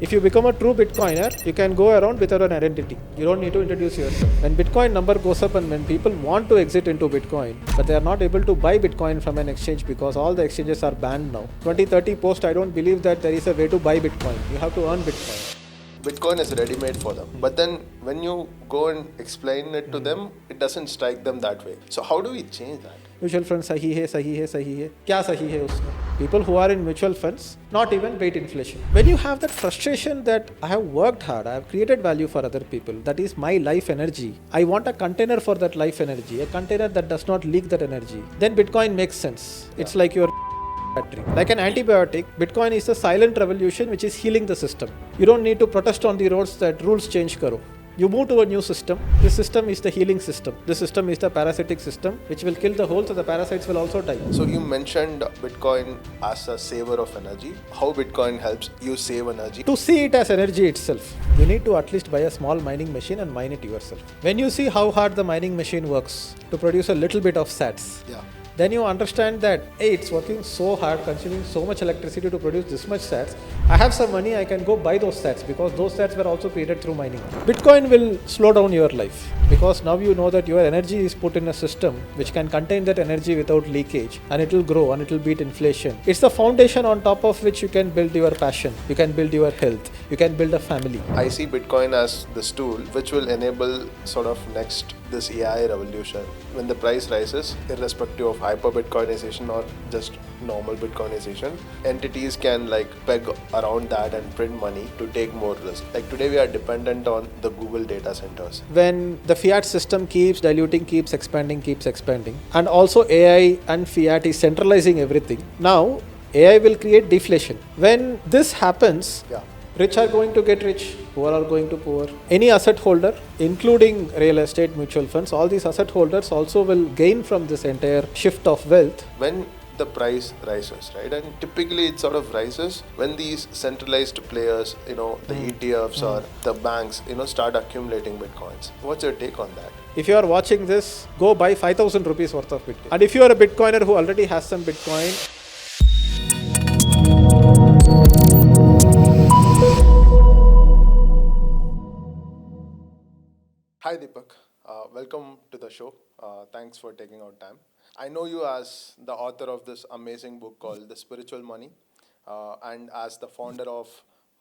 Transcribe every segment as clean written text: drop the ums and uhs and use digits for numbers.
If you become a true Bitcoiner, you can go around without an identity. You don't need to introduce yourself. When Bitcoin number goes up and when people want to exit into Bitcoin, but they are not able to buy Bitcoin from an exchange because all the exchanges are banned now. 2030 post, I don't believe that there is a way to buy Bitcoin. You have to earn Bitcoin. Bitcoin is ready-made for them. But then when you go and explain it to them, it doesn't strike them that way. So how do we change that? Mutual funds sahi hai, sahi hai, sahi hai. Kya sahi hai usme? People who are in mutual funds not even beat inflation. When you have that frustration that I have worked hard, I have created value for other people, that is my life energy. I want a container for that life energy, a container that does not leak that energy. Then Bitcoin makes sense. It's like your battery. Like an antibiotic, Bitcoin is a silent revolution which is healing the system. You don't need to protest on the roads that rules change karo. You move to a new system. This system is the healing system. This system is the parasitic system which will kill the whole, so the parasites will also die. So you mentioned Bitcoin as a saver of energy. How Bitcoin helps you save energy? To see it as energy itself, you need to at least buy a small mining machine and mine it yourself. When you see how hard the mining machine works to produce a little bit of sats, then you understand that, hey, it's working so hard, consuming so much electricity to produce this much sats. I have some money, I can go buy those sats because those sats were also created through mining. Bitcoin will slow down your life because now you know that your energy is put in a system which can contain that energy without leakage, and it will grow and it will beat inflation. It's the foundation on top of which you can build your passion, you can build your health, you can build a family. I see Bitcoin as this tool which will enable sort of next this AI revolution. When the price rises, irrespective of hyper Bitcoinization or just normal Bitcoinization, entities can like peg around that and print money to take more risk. Like today we are dependent on the Google data centers. When the fiat system keeps diluting, keeps expanding, and also AI and fiat is centralizing everything, now AI will create deflation. When this happens, rich are going to get rich, poor are going to poor. Any asset holder, including real estate, mutual funds, all these asset holders also will gain from this entire shift of wealth. When the price rises, right? And typically it sort of rises when these centralized players, the ETFs or the banks, start accumulating Bitcoins. What's your take on that? If you are watching this, go buy 5,000 rupees worth of Bitcoin. And if you are a Bitcoiner who already has some Bitcoin, Hi Deepak, welcome to the show. Thanks for taking out time. I know you as the author of this amazing book called The Spiritual Money and as the founder of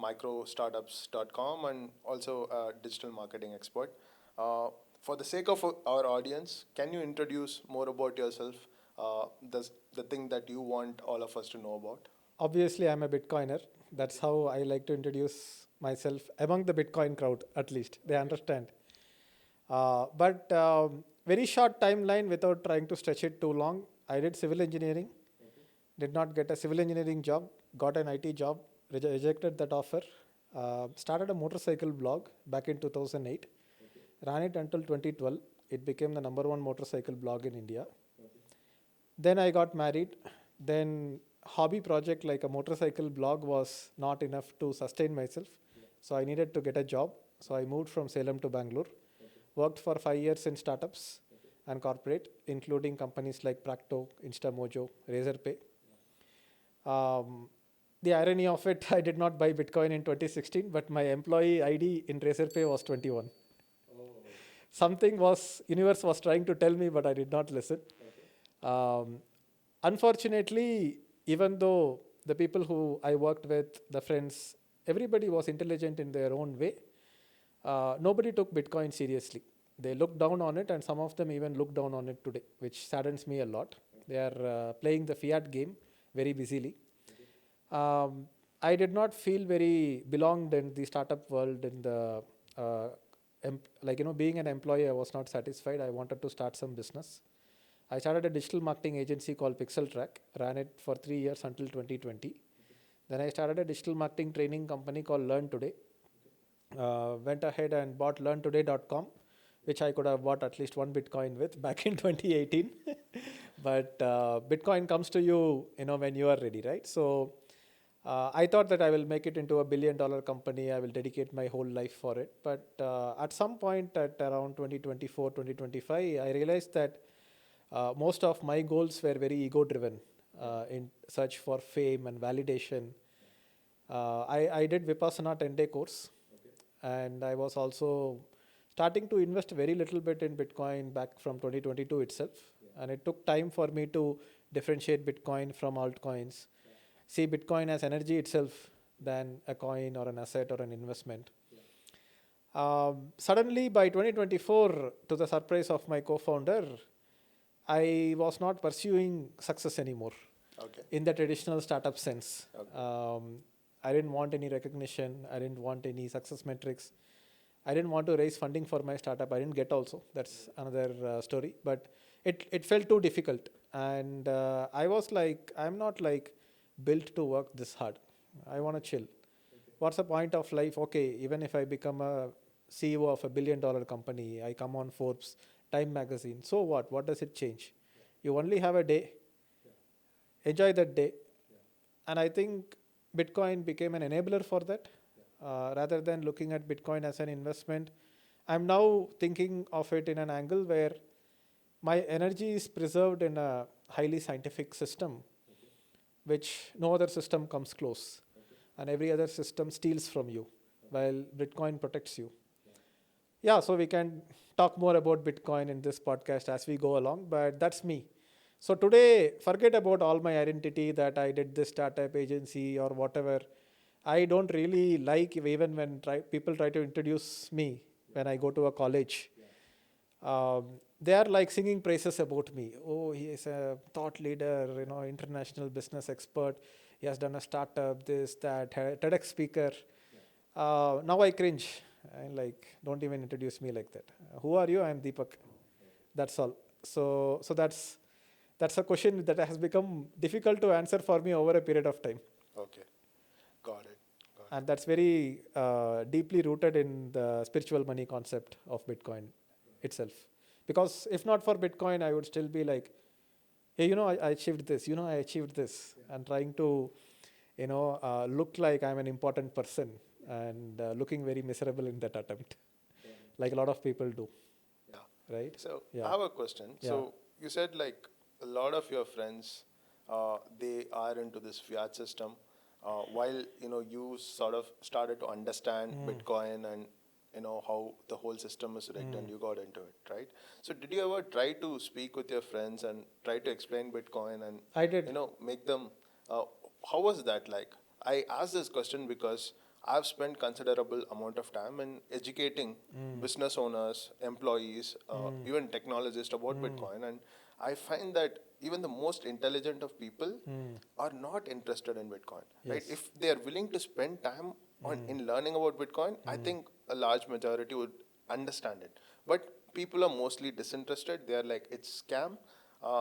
microstartups.com and also a digital marketing expert. For the sake of our audience, can you introduce more about yourself, the thing that you want all of us to know about? obviously I'm a Bitcoiner. That's how I like to introduce myself among the Bitcoin crowd, at least. They understand. But very short timeline without trying to stretch it too long. I did civil engineering, did not get a civil engineering job, got an IT job, rejected that offer, started a motorcycle blog back in 2008, ran it until 2012. It became the number one motorcycle blog in India. Then I got married. Then hobby project like a motorcycle blog was not enough to sustain myself. So I needed to get a job. So I moved from Salem to Bangalore. Worked for 5 years in startups and corporate, including companies like Practo, Instamojo, Razorpay. The irony of it, I did not buy Bitcoin in 2016, but my employee ID in Razorpay was 21. Universe was trying to tell me, but I did not listen. Unfortunately, even though the people who I worked with, the friends, everybody was intelligent in their own way, nobody took Bitcoin seriously. They looked down on it, and some of them even look down on it today, which saddens me a lot. They are playing the fiat game very busily. I did not feel very belonged in the startup world. In the being an employee, I was not satisfied. I wanted to start some business. I started a digital marketing agency called Pixel Track. Ran it for 3 years until 2020. Then I started a digital marketing training company called Learn Today. Went ahead and bought learntoday.com, which I could have bought at least one Bitcoin with back in 2018. But Bitcoin comes to you, when you are ready, right? So I thought that I will make it into $1 billion company. I will dedicate my whole life for it. But at some point at around 2024, 2025, I realized that most of my goals were very ego driven in search for fame and validation. I did Vipassana 10-day course, and I was also starting to invest very little bit in Bitcoin back from 2022 itself. And it took time for me to differentiate Bitcoin from altcoins, see Bitcoin as energy itself than a coin or an asset or an investment. Suddenly, by 2024, to the surprise of my co-founder, I was not pursuing success anymore Okay. in the traditional startup sense. Okay. I didn't want any recognition. I didn't want any success metrics. I didn't want to raise funding for my startup. I didn't get also. That's another story. But it felt too difficult. And I was like, I'm not like built to work this hard. I want to chill. What's the point of life? Okay, even if I become a CEO of $1 billion company, I come on Forbes, Time magazine. So what? What does it change? You only have a day. Enjoy that day. And I think Bitcoin became an enabler for that. Rather than looking at Bitcoin as an investment, I'm now thinking of it in an angle where my energy is preserved in a highly scientific system, which no other system comes close. And every other system steals from you, while Bitcoin protects you. Yeah, so we can talk more about Bitcoin in this podcast as we go along, but that's me. So today, forget about all my identity that I did this startup agency or whatever. I don't really like even when people try to introduce me when I go to a college. They are like singing praises about me. Oh, he is a thought leader, international business expert. He has done a startup, this, that, TEDx speaker. Now I cringe. I'm like, don't even introduce me like that. Who are you? I'm Deepak. That's all. So that's a question that has become difficult to answer for me over a period of time. Okay. Got it. And that's very deeply rooted in the spiritual money concept of Bitcoin itself. Because if not for Bitcoin, I would still be like, hey, I achieved this, I achieved this. And trying to, look like I'm an important person and looking very miserable in that attempt, like a lot of people do. Yeah. Right? So Yeah. I have a question. Yeah. So you said like a lot of your friends, they are into this fiat system, while you sort of started to understand Bitcoin and how the whole system is rigged, and you got into it, right? So did you ever try to speak with your friends and try to explain Bitcoin and I did. make them? How was that like? I asked this question because I've spent considerable amount of time in educating business owners, employees, even technologists about Bitcoin, and I find that even the most intelligent of people are not interested in Bitcoin, right? Yes. If they are willing to spend time on in learning about Bitcoin, I think a large majority would understand it. But people are mostly disinterested. They are like, it's scam.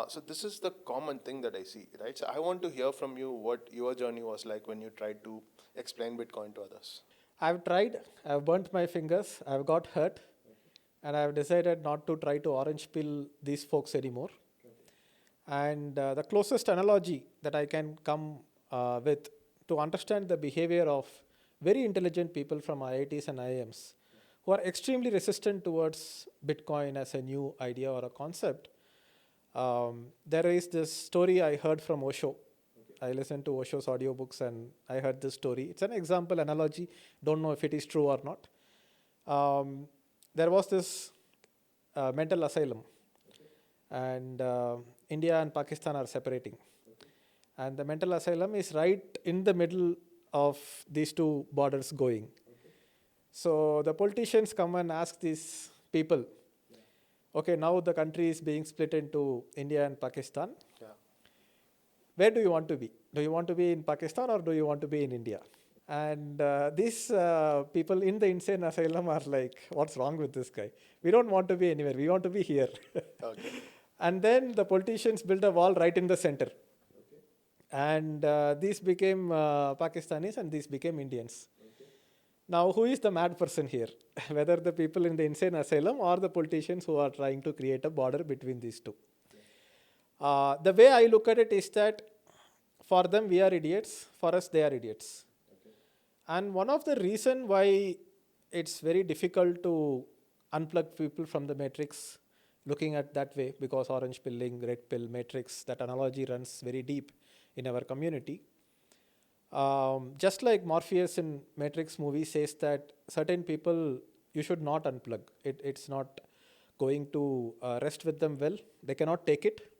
So this is the common thing that I see, right? So I want to hear from you what your journey was like when you tried to explain Bitcoin to others. I've tried, I've burnt my fingers, I've got hurt, and I've decided not to try to orange pill these folks anymore. And the closest analogy that I can come with to understand the behavior of very intelligent people from IITs and IIMs who are extremely resistant towards Bitcoin as a new idea or a concept. There is this story I heard from Osho. I listened to Osho's audiobooks and I heard this story. It's an example, analogy. Don't know if it is true or not. There was this mental asylum, and India and Pakistan are separating. And the mental asylum is right in the middle of these two borders going. So the politicians come and ask these people, okay, now the country is being split into India and Pakistan. Yeah. Where do you want to be? Do you want to be in Pakistan or do you want to be in India? And these people in the insane asylum are like, what's wrong with this guy? We don't want to be anywhere. We want to be here. Okay. And then the politicians built a wall right in the center. And these became Pakistanis and these became Indians. Now, who is the mad person here? Whether the people in the insane asylum or the politicians who are trying to create a border between these two. The way I look at it is that for them we are idiots, for us they are idiots. And one of the reason why it's very difficult to unplug people from the matrix, looking at that way, because orange pilling, red pill matrix, that analogy runs very deep in our community. Just like Morpheus in Matrix movie says that certain people you should not unplug. It's not going to rest with them well. They cannot take it.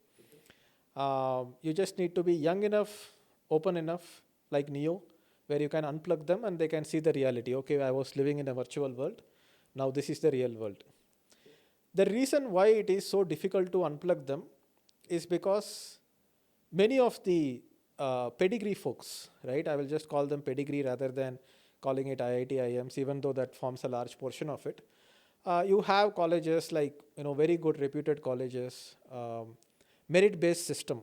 You just need to be young enough, open enough, like Neo, where you can unplug them and they can see the reality. Okay, I was living in a virtual world. Now this is the real world. The reason why it is so difficult to unplug them is because many of the pedigree folks, right? I will just call them pedigree rather than calling it IIT, IIMs, even though that forms a large portion of it. You have colleges like, very good reputed colleges, merit-based system.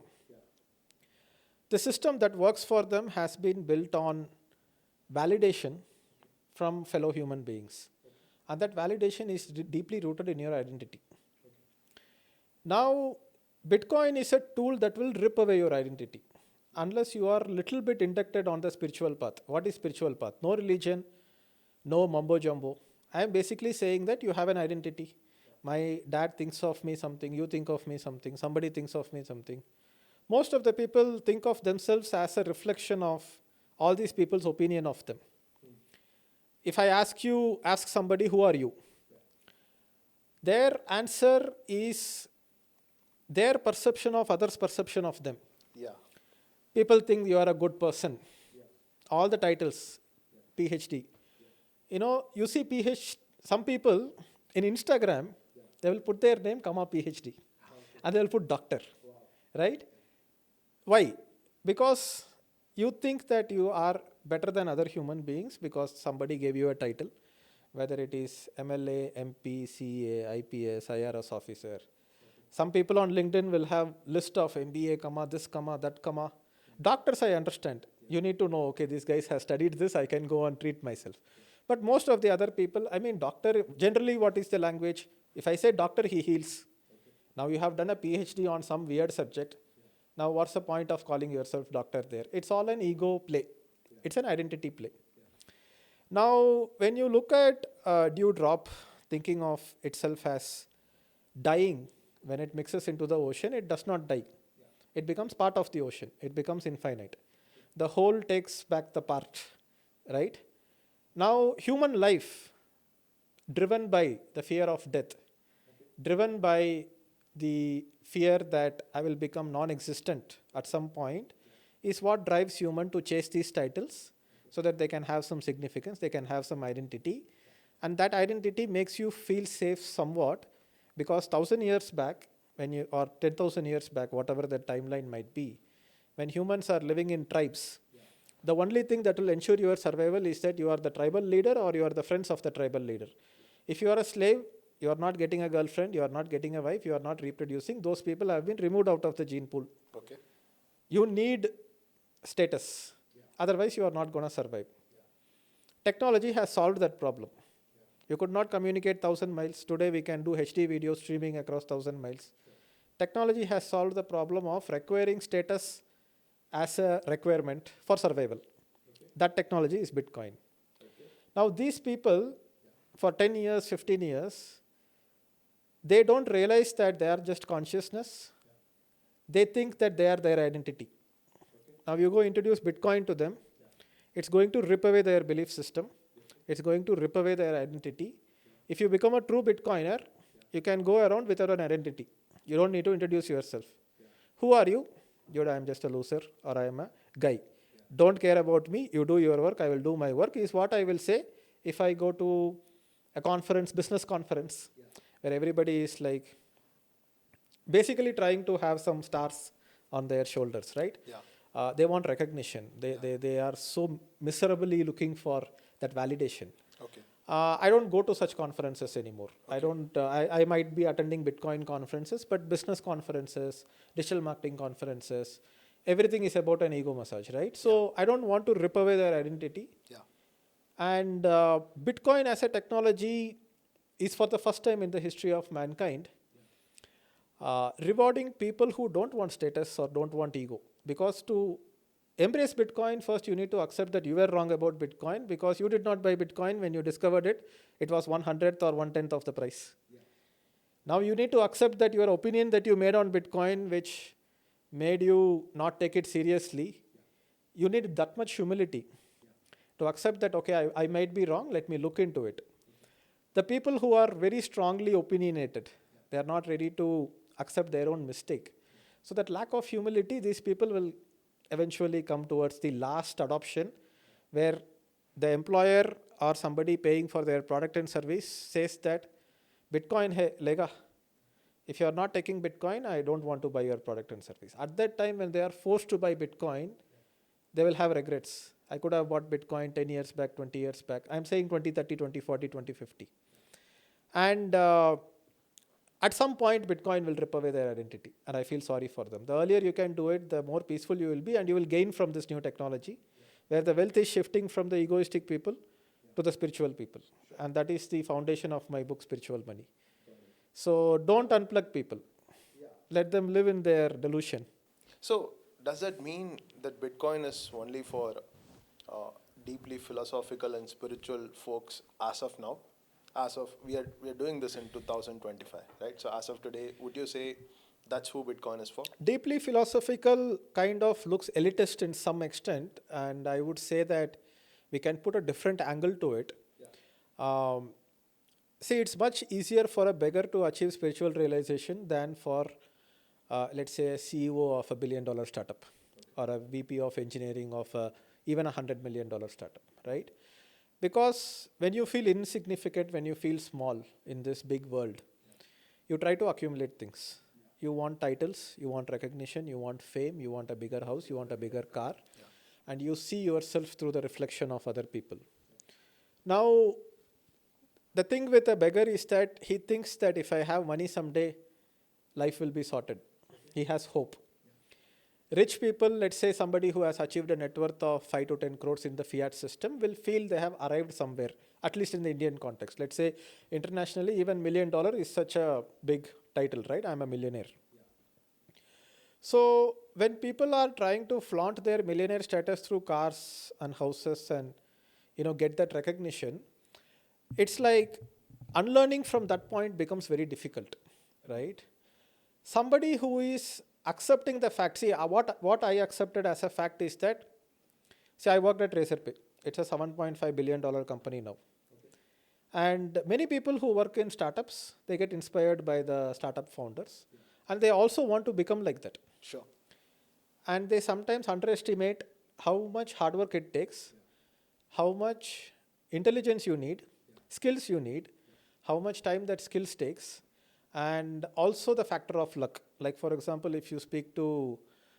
The system that works for them has been built on validation from fellow human beings. And that validation is deeply rooted in your identity. Now, Bitcoin is a tool that will rip away your identity unless you are a little bit inducted on the spiritual path. What is spiritual path? No religion, no mumbo jumbo. I am basically saying that you have an identity. My dad thinks of me something, you think of me something, somebody thinks of me something. Most of the people think of themselves as a reflection of all these people's opinion of them. If I ask somebody, who are you? Their answer is their perception of others' perception of them. Yeah. People think you are a good person. All the titles, PhD. You see some people in Instagram, they will put their name, comma, PhD. And they will put doctor. Right? Why? Because you think that you are better than other human beings because somebody gave you a title, whether it is MLA, MP, CA, IPS, IRS officer. Some people on LinkedIn will have list of MBA, comma, this, comma, that, comma. Doctors, I understand. You need to know, okay, these guys have studied this, I can go and treat myself. But most of the other people, doctor, generally what is the language? If I say doctor, he heals. Now you have done a PhD on some weird subject. Now what's the point of calling yourself doctor there? It's all an ego play. It's an identity play. Now, when you look at dewdrop, thinking of itself as dying, when it mixes into the ocean, it does not die. It becomes part of the ocean. It becomes infinite. The whole takes back the part, right? Now, human life, driven by the fear of death, driven by the fear that I will become non-existent at some point, is what drives human to chase these titles so that they can have some significance, they can have some identity. And that identity makes you feel safe somewhat because 1,000 years back, or 10,000 years back, whatever the timeline might be, when humans are living in tribes, the only thing that will ensure your survival is that you are the tribal leader or you are the friends of the tribal leader. If you are a slave, you are not getting a girlfriend, you are not getting a wife, you are not reproducing. Those people have been removed out of the gene pool. Okay. You need status. Otherwise, you are not going to survive. Technology has solved that problem. You could not communicate 1,000 miles. Today, we can do HD video streaming across 1,000 miles. Technology has solved the problem of requiring status as a requirement for survival. That technology is Bitcoin. Now, these people, for 10 years, 15 years, they don't realize that they are just consciousness. They think that they are their identity. Now you go introduce Bitcoin to them. It's going to rip away their belief system. It's going to rip away their identity. If you become a true Bitcoiner, you can go around without an identity. You don't need to introduce yourself. Who are you? I am just a loser or I am a guy. Don't care about me. You do your work. I will do my work is what I will say if I go to a conference, business conference, where everybody is like basically trying to have some stars on their shoulders, right? Yeah. They want recognition. They are so miserably looking for that validation. Okay. I don't go to such conferences anymore. Okay. I might be attending Bitcoin conferences, but business conferences, digital marketing conferences, everything is about an ego massage, right? So I don't want to rip away their identity. Yeah. And Bitcoin as a technology is for the first time in the history of mankind rewarding people who don't want status or don't want ego. Because to embrace Bitcoin, first you need to accept that you were wrong about Bitcoin because you did not buy Bitcoin when you discovered it. It was 1/100th or 1/10th of the price. Yeah. Now you need to accept that your opinion that you made on Bitcoin, which made you not take it seriously, you need that much humility to accept that, okay, I might be wrong, let me look into it. The people who are very strongly opinionated, they are not ready to accept their own mistake. So that lack of humility, these people will eventually come towards the last adoption, where the employer or somebody paying for their product and service says that Bitcoin hai lega. If you are not taking Bitcoin, I don't want to buy your product and service. At that time, when they are forced to buy Bitcoin, they will have regrets. I could have bought Bitcoin 10 years back, 20 years back. I'm saying 2030, 2040, 2050. And at some point, Bitcoin will rip away their identity. And I feel sorry for them. The earlier you can do it, the more peaceful you will be, and you will gain from this new technology, where the wealth is shifting from the egoistic people to the spiritual people. And that is the foundation of my book, Spiritual Money. So don't unplug people. Let them live in their delusion. So does that mean that Bitcoin is only for deeply philosophical and spiritual folks as of now? As of we are doing this in 2025, right? So as of today, would you say that's who Bitcoin is for? Deeply philosophical kind of looks elitist in some extent, and I would say that we can put a different angle to it. See, it's much easier for a beggar to achieve spiritual realization than for, let's say, a CEO of $1 billion startup or a VP of engineering of even $100 million startup, right? Because when you feel insignificant, when you feel small in this big world, you try to accumulate things. You want titles, you want recognition, you want fame, you want a bigger house, you want a bigger car, and you see yourself through the reflection of other people. Now, the thing with a beggar is that he thinks that if I have money someday, life will be sorted. He has hope. Rich people, let's say somebody who has achieved a net worth of 5 to 10 crores in the fiat system, will feel they have arrived somewhere, at least in the Indian context. Let's say internationally, even $1 million is such a big title, right? I'm a millionaire. So when people are trying to flaunt their millionaire status through cars and houses and get that recognition, it's like unlearning from that point becomes very difficult, right? Somebody who is accepting the fact, see, what I accepted as a fact is that, see, I worked at Razorpay. It's a $7.5 billion company now. And many people who work in startups, they get inspired by the startup founders. And they also want to become like that. Sure. And they sometimes underestimate how much hard work it takes, how much intelligence you need, skills you need, how much time that skills takes, and also the factor of luck. Like, for example, if you speak to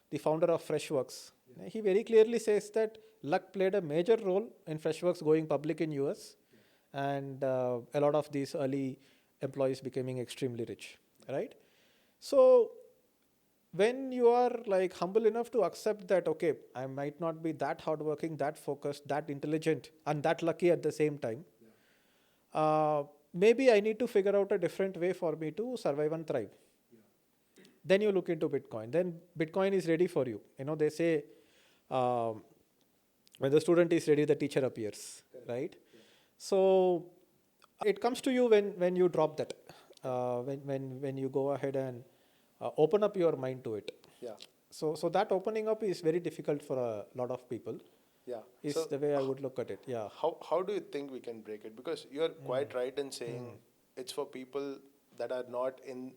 the founder of Freshworks, he very clearly says that luck played a major role in Freshworks going public in US, and a lot of these early employees becoming extremely rich, right? So when you are like humble enough to accept that, okay, I might not be that hardworking, that focused, that intelligent, and that lucky at the same time, maybe I need to figure out a different way for me to survive and thrive. Then you look into Bitcoin. Then Bitcoin is ready for you. They say when the student is ready, the teacher appears, right? So it comes to you when you drop that, when you go ahead and open up your mind to it. Yeah. So that opening up is very difficult for a lot of people. Yeah. Is So the way I would look at it. Yeah. how do you think we can break it? Because you're quite right in saying it's for people that are not in,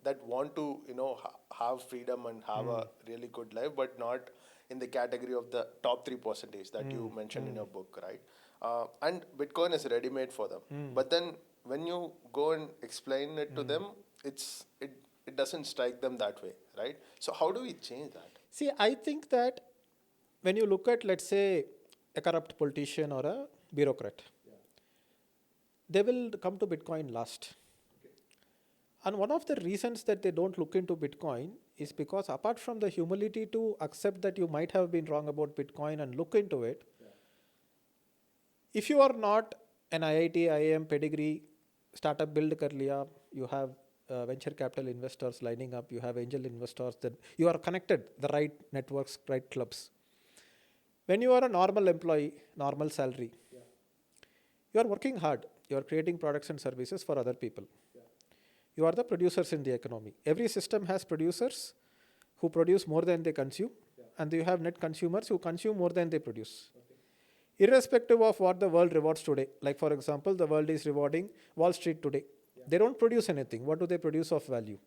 that want to, have freedom and have a really good life, but not in the category of the top 3% that you mentioned in your book, right? And Bitcoin is ready-made for them. But then when you go and explain it to them, it doesn't strike them that way, right? So how do we change that? See, I think that when you look at, let's say, a corrupt politician or a bureaucrat, they will come to Bitcoin last. And one of the reasons that they don't look into Bitcoin is because, apart from the humility to accept that you might have been wrong about Bitcoin and look into it, if you are not an IIT, IIM pedigree, startup build kar liya, you have venture capital investors lining up, you have angel investors, that you are connected, the right networks, right clubs. When you are a normal employee, normal salary, you are working hard. You are creating products and services for other people. You are the producers in the economy. Every system has producers who produce more than they consume, and you have net consumers who consume more than they produce. Irrespective of what the world rewards today. Like for example, the world is rewarding Wall Street today. They don't produce anything. What do they produce of value?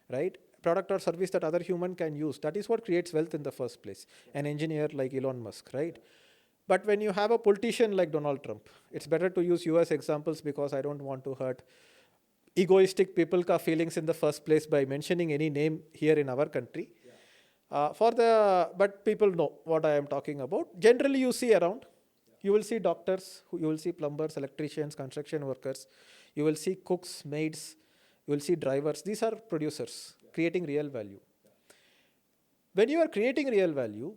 Right? Product or service that other human can use. That is what creates wealth in the first place. An engineer like Elon Musk, right? But when you have a politician like Donald Trump, it's better to use US examples because I don't want to hurt egoistic people ka feelings in the first place by mentioning any name here in our country. But people know what I am talking about. Generally, you see around, you will see doctors, you will see plumbers, electricians, construction workers, you will see cooks, maids, you will see drivers. These are producers creating real value. When you are creating real value,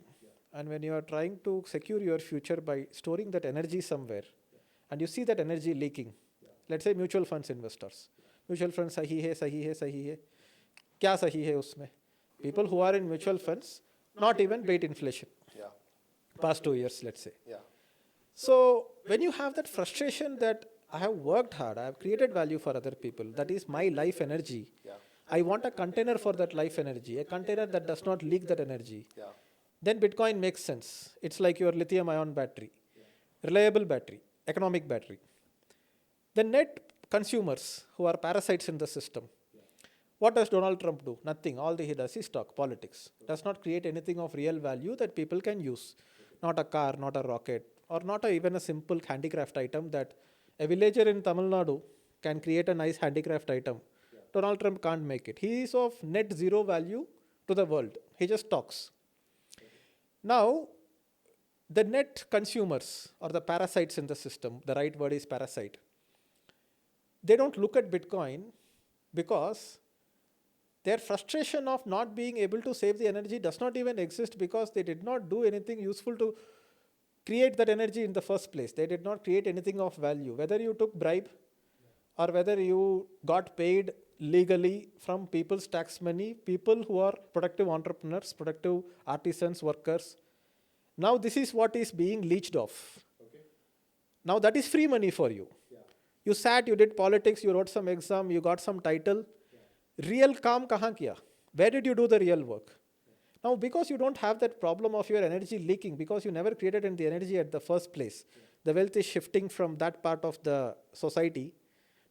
and when you are trying to secure your future by storing that energy somewhere, and you see that energy leaking, let's say mutual funds investors. Mutual funds sahi hai, sahi hai, sahi hai. Kya sahi hai usme? People who are in mutual funds not even beat inflation. Yeah. Past 2 years, let's say. Yeah. So when you have that frustration that I have worked hard, I have created value for other people, that is my life energy. Yeah. I want a container for that life energy, a container that does not leak that energy. Yeah. Then Bitcoin makes sense. It's like your lithium ion battery, reliable battery, economic battery. The net consumers who are parasites in the system. What does Donald Trump do? Nothing. All he does is talk politics. Does not create anything of real value that people can use. Not a car, not a rocket, or not even a simple handicraft item that a villager in Tamil Nadu can create a nice handicraft item. Donald Trump can't make it. He is of net zero value to the world. He just talks. Now, the net consumers or the parasites in the system, the right word is parasite, they don't look at Bitcoin because their frustration of not being able to save the energy does not even exist because they did not do anything useful to create that energy in the first place. They did not create anything of value. Whether you took bribe or whether you got paid legally from people's tax money, people who are productive entrepreneurs, productive artisans, workers. Now this is what is being leached off. Okay. Now that is free money for you. Yeah. You sat, you did politics, you wrote some exam, you got some title. Yeah. Real kaam kahan kiya? Where did you do the real work? Yeah. Now because you don't have that problem of your energy leaking, because you never created the energy at the first place, the wealth is shifting from that part of the society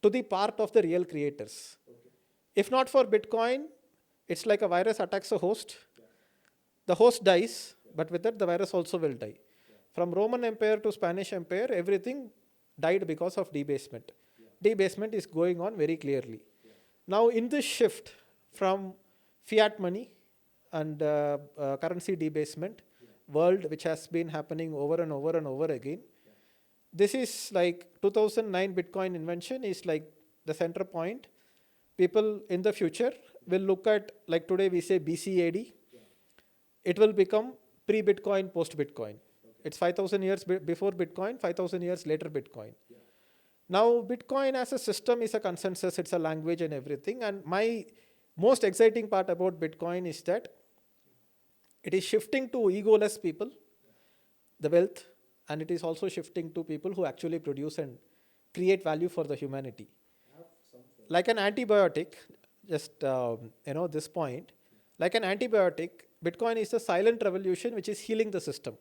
to the part of the real creators. Okay. If not for Bitcoin, it's like a virus attacks a host. Yeah. The host dies, but with that the virus also will die. Yeah. From Roman Empire to Spanish Empire, everything died because of debasement. Yeah. Debasement is going on very clearly. Yeah. Now in this shift from fiat money and currency debasement, world which has been happening over and over and over again, this is like 2009 Bitcoin invention is like the center point. People in the future will look at, like today we say BCAD. It will become pre-Bitcoin, post-Bitcoin. It's 5,000 years before Bitcoin, 5,000 years later Bitcoin. Now Bitcoin as a system is a consensus, it's a language and everything. And my most exciting part about Bitcoin is that it is shifting to egoless people, the wealth, and it is also shifting to people who actually produce and create value for the humanity. Like an antibiotic, just this point, like an antibiotic, Bitcoin is a silent revolution which is healing the system.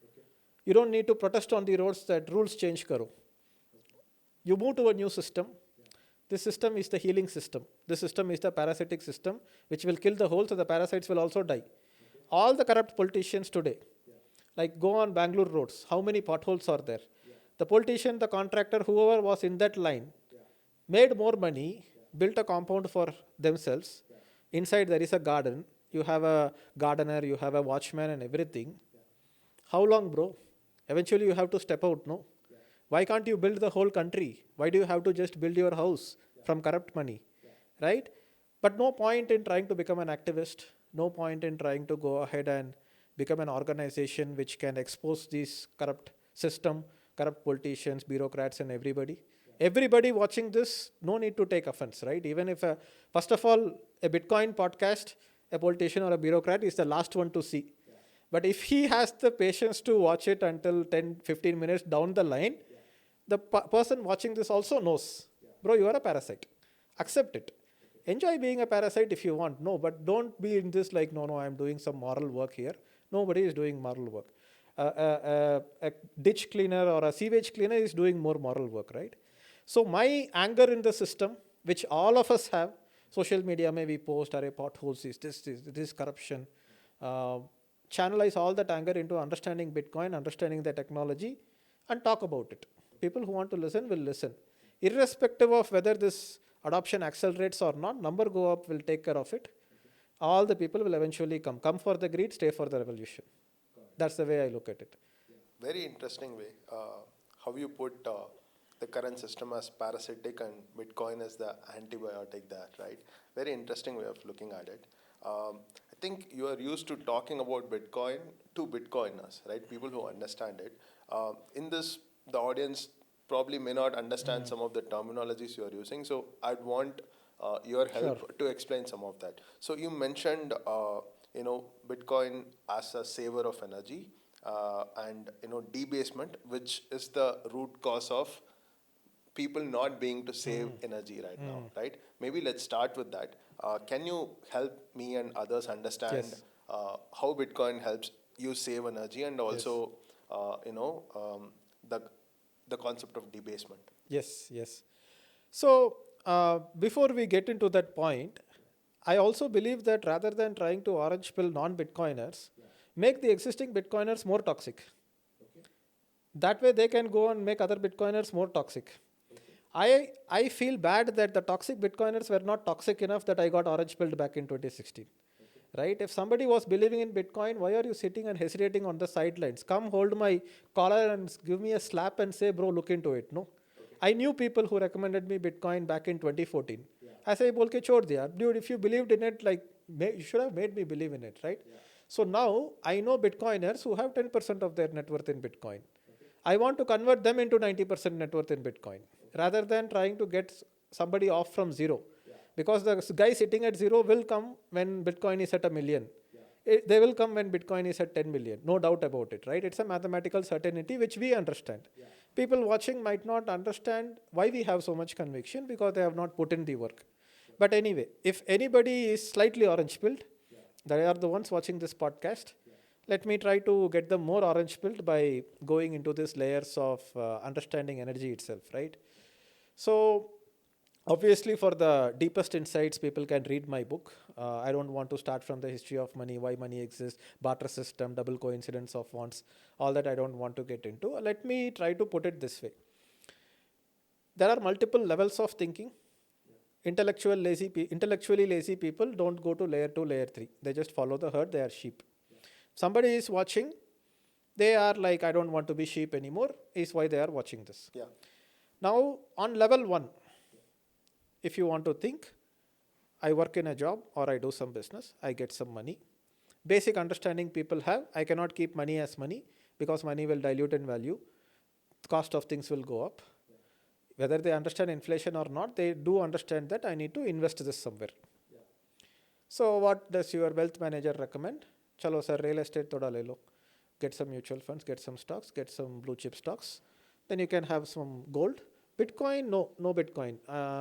Okay. You don't need to protest on the roads that rules change karo. Okay. You move to a new system. Yeah. This system is the healing system. This system is the parasitic system which will kill the whole, so the parasites will also die. Okay. All the corrupt politicians today, like go on Bangalore roads, how many potholes are there? Yeah. The politician, the contractor, whoever was in that line, made more money, built a compound for themselves. Yeah. Inside there is a garden. You have a gardener, you have a watchman and everything. Yeah. How long, bro? Eventually you have to step out, no? Yeah. Why can't you build the whole country? Why do you have to just build your house from corrupt money? Yeah. Right? But no point in trying to become an activist. No point in trying to go ahead and become an organization which can expose this corrupt system, corrupt politicians, bureaucrats and everybody. Everybody watching this, no need to take offense, right? Even if, first of all, a Bitcoin podcast, a politician or a bureaucrat is the last one to see. Yeah. But if he has the patience to watch it until 10, 15 minutes down the line, the person watching this also knows, bro, you are a parasite. Accept it. Okay. Enjoy being a parasite if you want. No, but don't be in this like, no, I'm doing some moral work here. Nobody is doing moral work. A ditch cleaner or a sewage cleaner is doing more moral work, right? So my anger in the system, which all of us have, social media may be post or a potholes is this corruption. Uh, Channelize all that anger into understanding Bitcoin, understanding the technology, and talk about it. People who want to listen will listen, irrespective of whether this adoption accelerates or not. Number go up will take care of it. All the people will eventually come for the greed, stay for the revolution. That's the way I look at it. Very interesting way. How you put the current system as parasitic and Bitcoin as the antibiotic there, right? Very interesting way of looking at it. I think you are used to talking about Bitcoin to Bitcoiners, right? People who understand it. In this, the audience probably may not understand some of the terminologies you are using. So I'd want your help Sure. to explain some of that. So you mentioned, Bitcoin as a saver of energy, and debasement, which is the root cause of people not being to save energy right now, right? Maybe let's start with that. Can you help me and others understand Yes. how Bitcoin helps you save energy, and Yes. also, the concept of debasement? Yes. Yes. So before we get into that point, I also believe that rather than trying to orange pill non-Bitcoiners, make the existing Bitcoiners more toxic. That way they can go and make other Bitcoiners more toxic. I feel bad that the toxic Bitcoiners were not toxic enough that I got orange pilled back in 2016. Right? If somebody was believing in Bitcoin, why are you sitting and hesitating on the sidelines? Come hold my collar and give me a slap and say, bro, look into it. No. I knew people who recommended me Bitcoin back in 2014. I say, bolke chhod diya. Dude, if you believed in it, like, you should have made me believe in it, right? So now I know Bitcoiners who have 10% of their net worth in Bitcoin. I want to convert them into 90% net worth in Bitcoin rather than trying to get somebody off from zero. Because the guy sitting at zero will come when Bitcoin is at a million. They will come when Bitcoin is at 10 million. No doubt about it, right? It's a mathematical certainty which we understand. People watching might not understand why we have so much conviction because they have not put in the work. But anyway, if anybody is slightly orange pilled, they are the ones watching this podcast. Let me try to get them more orange pilled by going into these layers of understanding energy itself, right? So, obviously, for the deepest insights, people can read my book. I don't want to start from the history of money, why money exists, barter system, double coincidence of wants, all that I don't want to get into. Let me try to put it this way. There are multiple levels of thinking. Intellectually lazy people don't go to layer 2, layer 3. They just follow the herd, they are sheep. Somebody is watching, they are like, I don't want to be sheep anymore, is why they are watching this. Yeah. Now, on level 1, if you want to think, I work in a job or I do some business, I get some money. Basic understanding people have, I cannot keep money as money because money will dilute in value. The cost of things will go up. Whether they understand inflation or not, they do understand that I need to invest this somewhere. So what does your wealth manager recommend? Chalo sir, real estate thoda le lo. Get some mutual funds, get some stocks, get some blue chip stocks. Then you can have some gold. Bitcoin, no Bitcoin,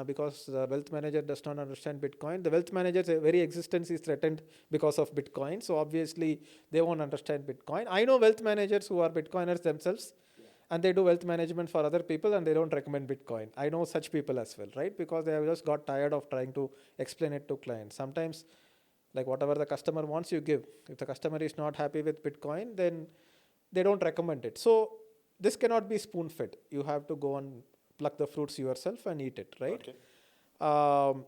because the wealth manager does not understand Bitcoin. The wealth manager's very existence is threatened because of Bitcoin. So obviously they won't understand Bitcoin. I know wealth managers who are Bitcoiners themselves, and they do wealth management for other people and they don't recommend Bitcoin. I know such people as well, right? Because they have just got tired of trying to explain it to clients. Sometimes, like whatever the customer wants, you give. If the customer is not happy with Bitcoin, then they don't recommend it. So this cannot be spoon fed. You have to go and pluck the fruits yourself and eat it, right? Okay.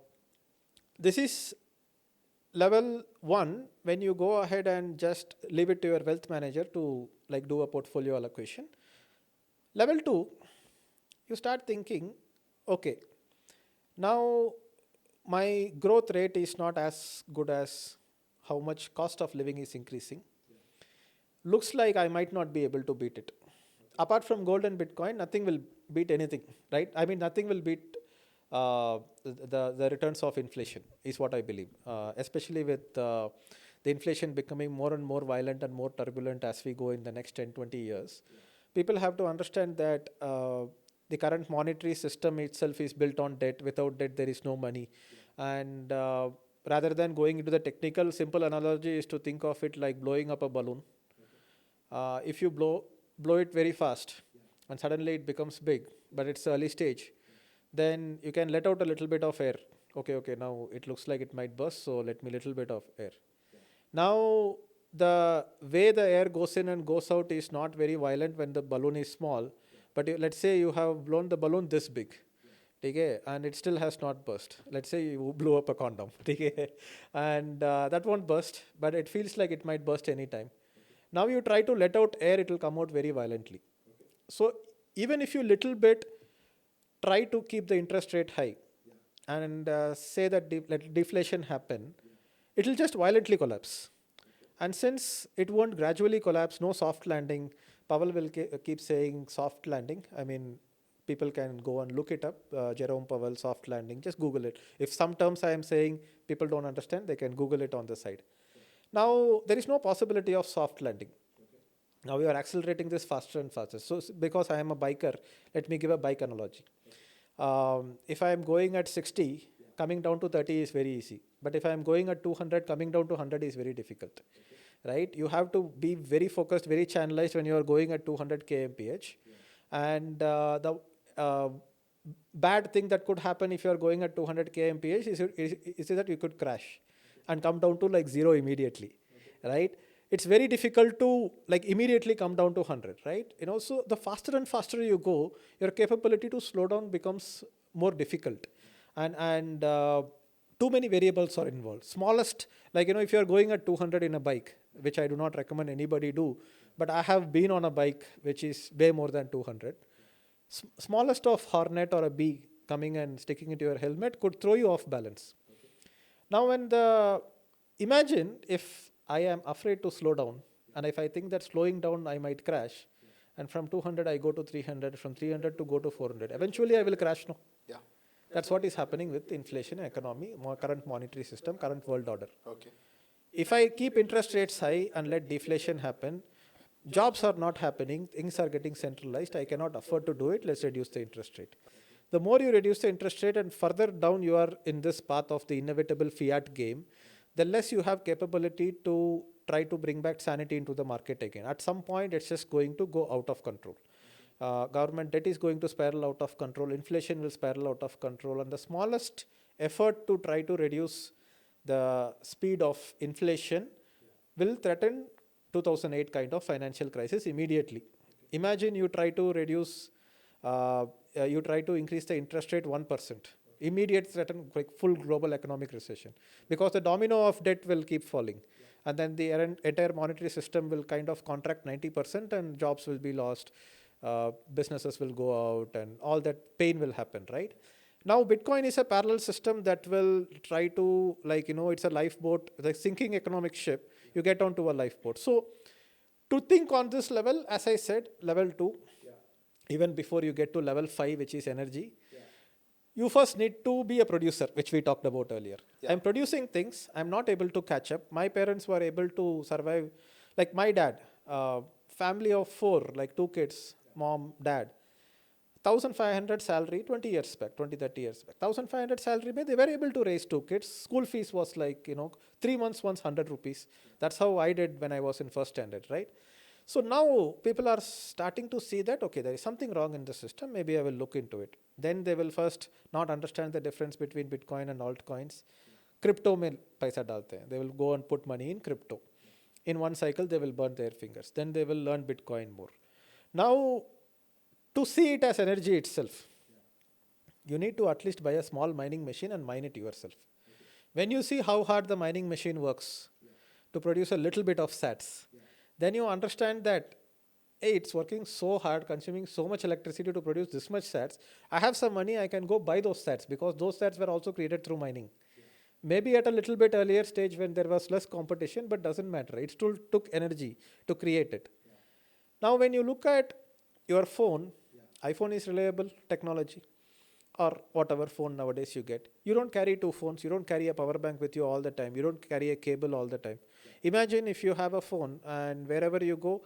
This is level 1 when you go ahead and just leave it to your wealth manager to like do a portfolio allocation. Level 2, you start thinking, okay, now my growth rate is not as good as how much cost of living is increasing. Looks like I might not be able to beat it. Apart from gold and Bitcoin, nothing will beat anything, right? I mean, nothing will beat the returns of inflation, is what I believe. Especially with the inflation becoming more and more violent and more turbulent as we go in the next 10, 20 years. People have to understand that the current monetary system itself is built on debt. Without debt, there is no money. And rather than going into the technical, simple analogy is to think of it like blowing up a balloon. If you blow it very fast and suddenly it becomes big, but it's early stage, then you can let out a little bit of air. Okay, now it looks like it might burst, so let me little bit of air. Now, the way the air goes in and goes out is not very violent when the balloon is small, but let's say you have blown the balloon this big. Okay, and it still has not burst. Let's say you blew up a condom, okay, and that won't burst, but it feels like it might burst anytime. Now you try to let out air, it will come out very violently. So even if you little bit try to keep the interest rate high and say that let deflation happen, it will just violently collapse. And since it won't gradually collapse, no soft landing, Powell will keep saying soft landing. I mean, people can go and look it up, Jerome Powell, soft landing, just Google it. If some terms I am saying people don't understand, they can Google it on the side. Now, there is no possibility of soft landing. Now we are accelerating this faster and faster. So because I am a biker, let me give a bike analogy. If I am going at 60, coming down to 30 is very easy. But if I am going at 200, coming down to 100 is very difficult. Right? You have to be very focused, very channelized when you are going at 200 kmph. And the bad thing that could happen if you are going at 200 kmph is that you could crash and come down to like zero immediately, right? It's very difficult to like immediately come down to 100, right? So the faster and faster you go, your capability to slow down becomes more difficult, and too many variables are involved. Smallest, like if you are going at 200 in a bike, which I do not recommend anybody do, but I have been on a bike which is way more than 200. Smallest of hornet or a bee coming and sticking into your helmet could throw you off balance. Now imagine if I am afraid to slow down, and if I think that slowing down I might crash, and from 200 I go to 300, from 300 to go to 400, eventually I will crash, no? Yeah. That's what is happening with inflation, economy, current monetary system, current world order. Okay. If I keep interest rates high and let deflation happen, jobs are not happening, things are getting centralized, I cannot afford to do it, let's reduce the interest rate. The more you reduce the interest rate and further down you are in this path of the inevitable fiat game, the less you have capability to try to bring back sanity into the market again. At some point, it's just going to go out of control. Government debt is going to spiral out of control, inflation will spiral out of control, and the smallest effort to try to reduce the speed of inflation will threaten 2008 kind of financial crisis immediately. Imagine you try to reduce, you try to increase the interest rate 1%. Immediate threaten like full global economic recession, because the domino of debt will keep falling, and then the entire monetary system will kind of contract 90% and jobs will be lost, businesses will go out, and all that pain will happen, right? Now Bitcoin is a parallel system that will try to it's a lifeboat, the sinking economic ship, you get onto a lifeboat. So to think on this level, as I said, level 2, even before you get to level 5, which is energy, you first need to be a producer, which we talked about earlier. Yeah. I'm producing things, I'm not able to catch up. My parents were able to survive, like my dad, family of 4, like 2 kids, mom, dad, 1,500 salary 20 years back, 20, 30 years back. 1,500 salary, they were able to raise 2 kids. School fees was 3 months once 100 rupees. That's how I did when I was in first standard, right? So now people are starting to see that, okay, there is something wrong in the system, maybe I will look into it. Then they will first not understand the difference between Bitcoin and altcoins. Crypto mein paisa dalte hain. They will go and put money in crypto. In one cycle, they will burn their fingers. Then they will learn Bitcoin more. Now, to see it as energy itself, you need to at least buy a small mining machine and mine it yourself. When you see how hard the mining machine works to produce a little bit of sats, then you understand that, hey, it's working so hard, consuming so much electricity to produce this much sats. I have some money, I can go buy those sats, because those sats were also created through mining. Maybe at a little bit earlier stage when there was less competition, but doesn't matter. It still took energy to create it. Now, when you look at your phone, iPhone is reliable technology, or whatever phone nowadays you get. You don't carry 2 phones, you don't carry a power bank with you all the time, you don't carry a cable all the time. Imagine if you have a phone and wherever you go,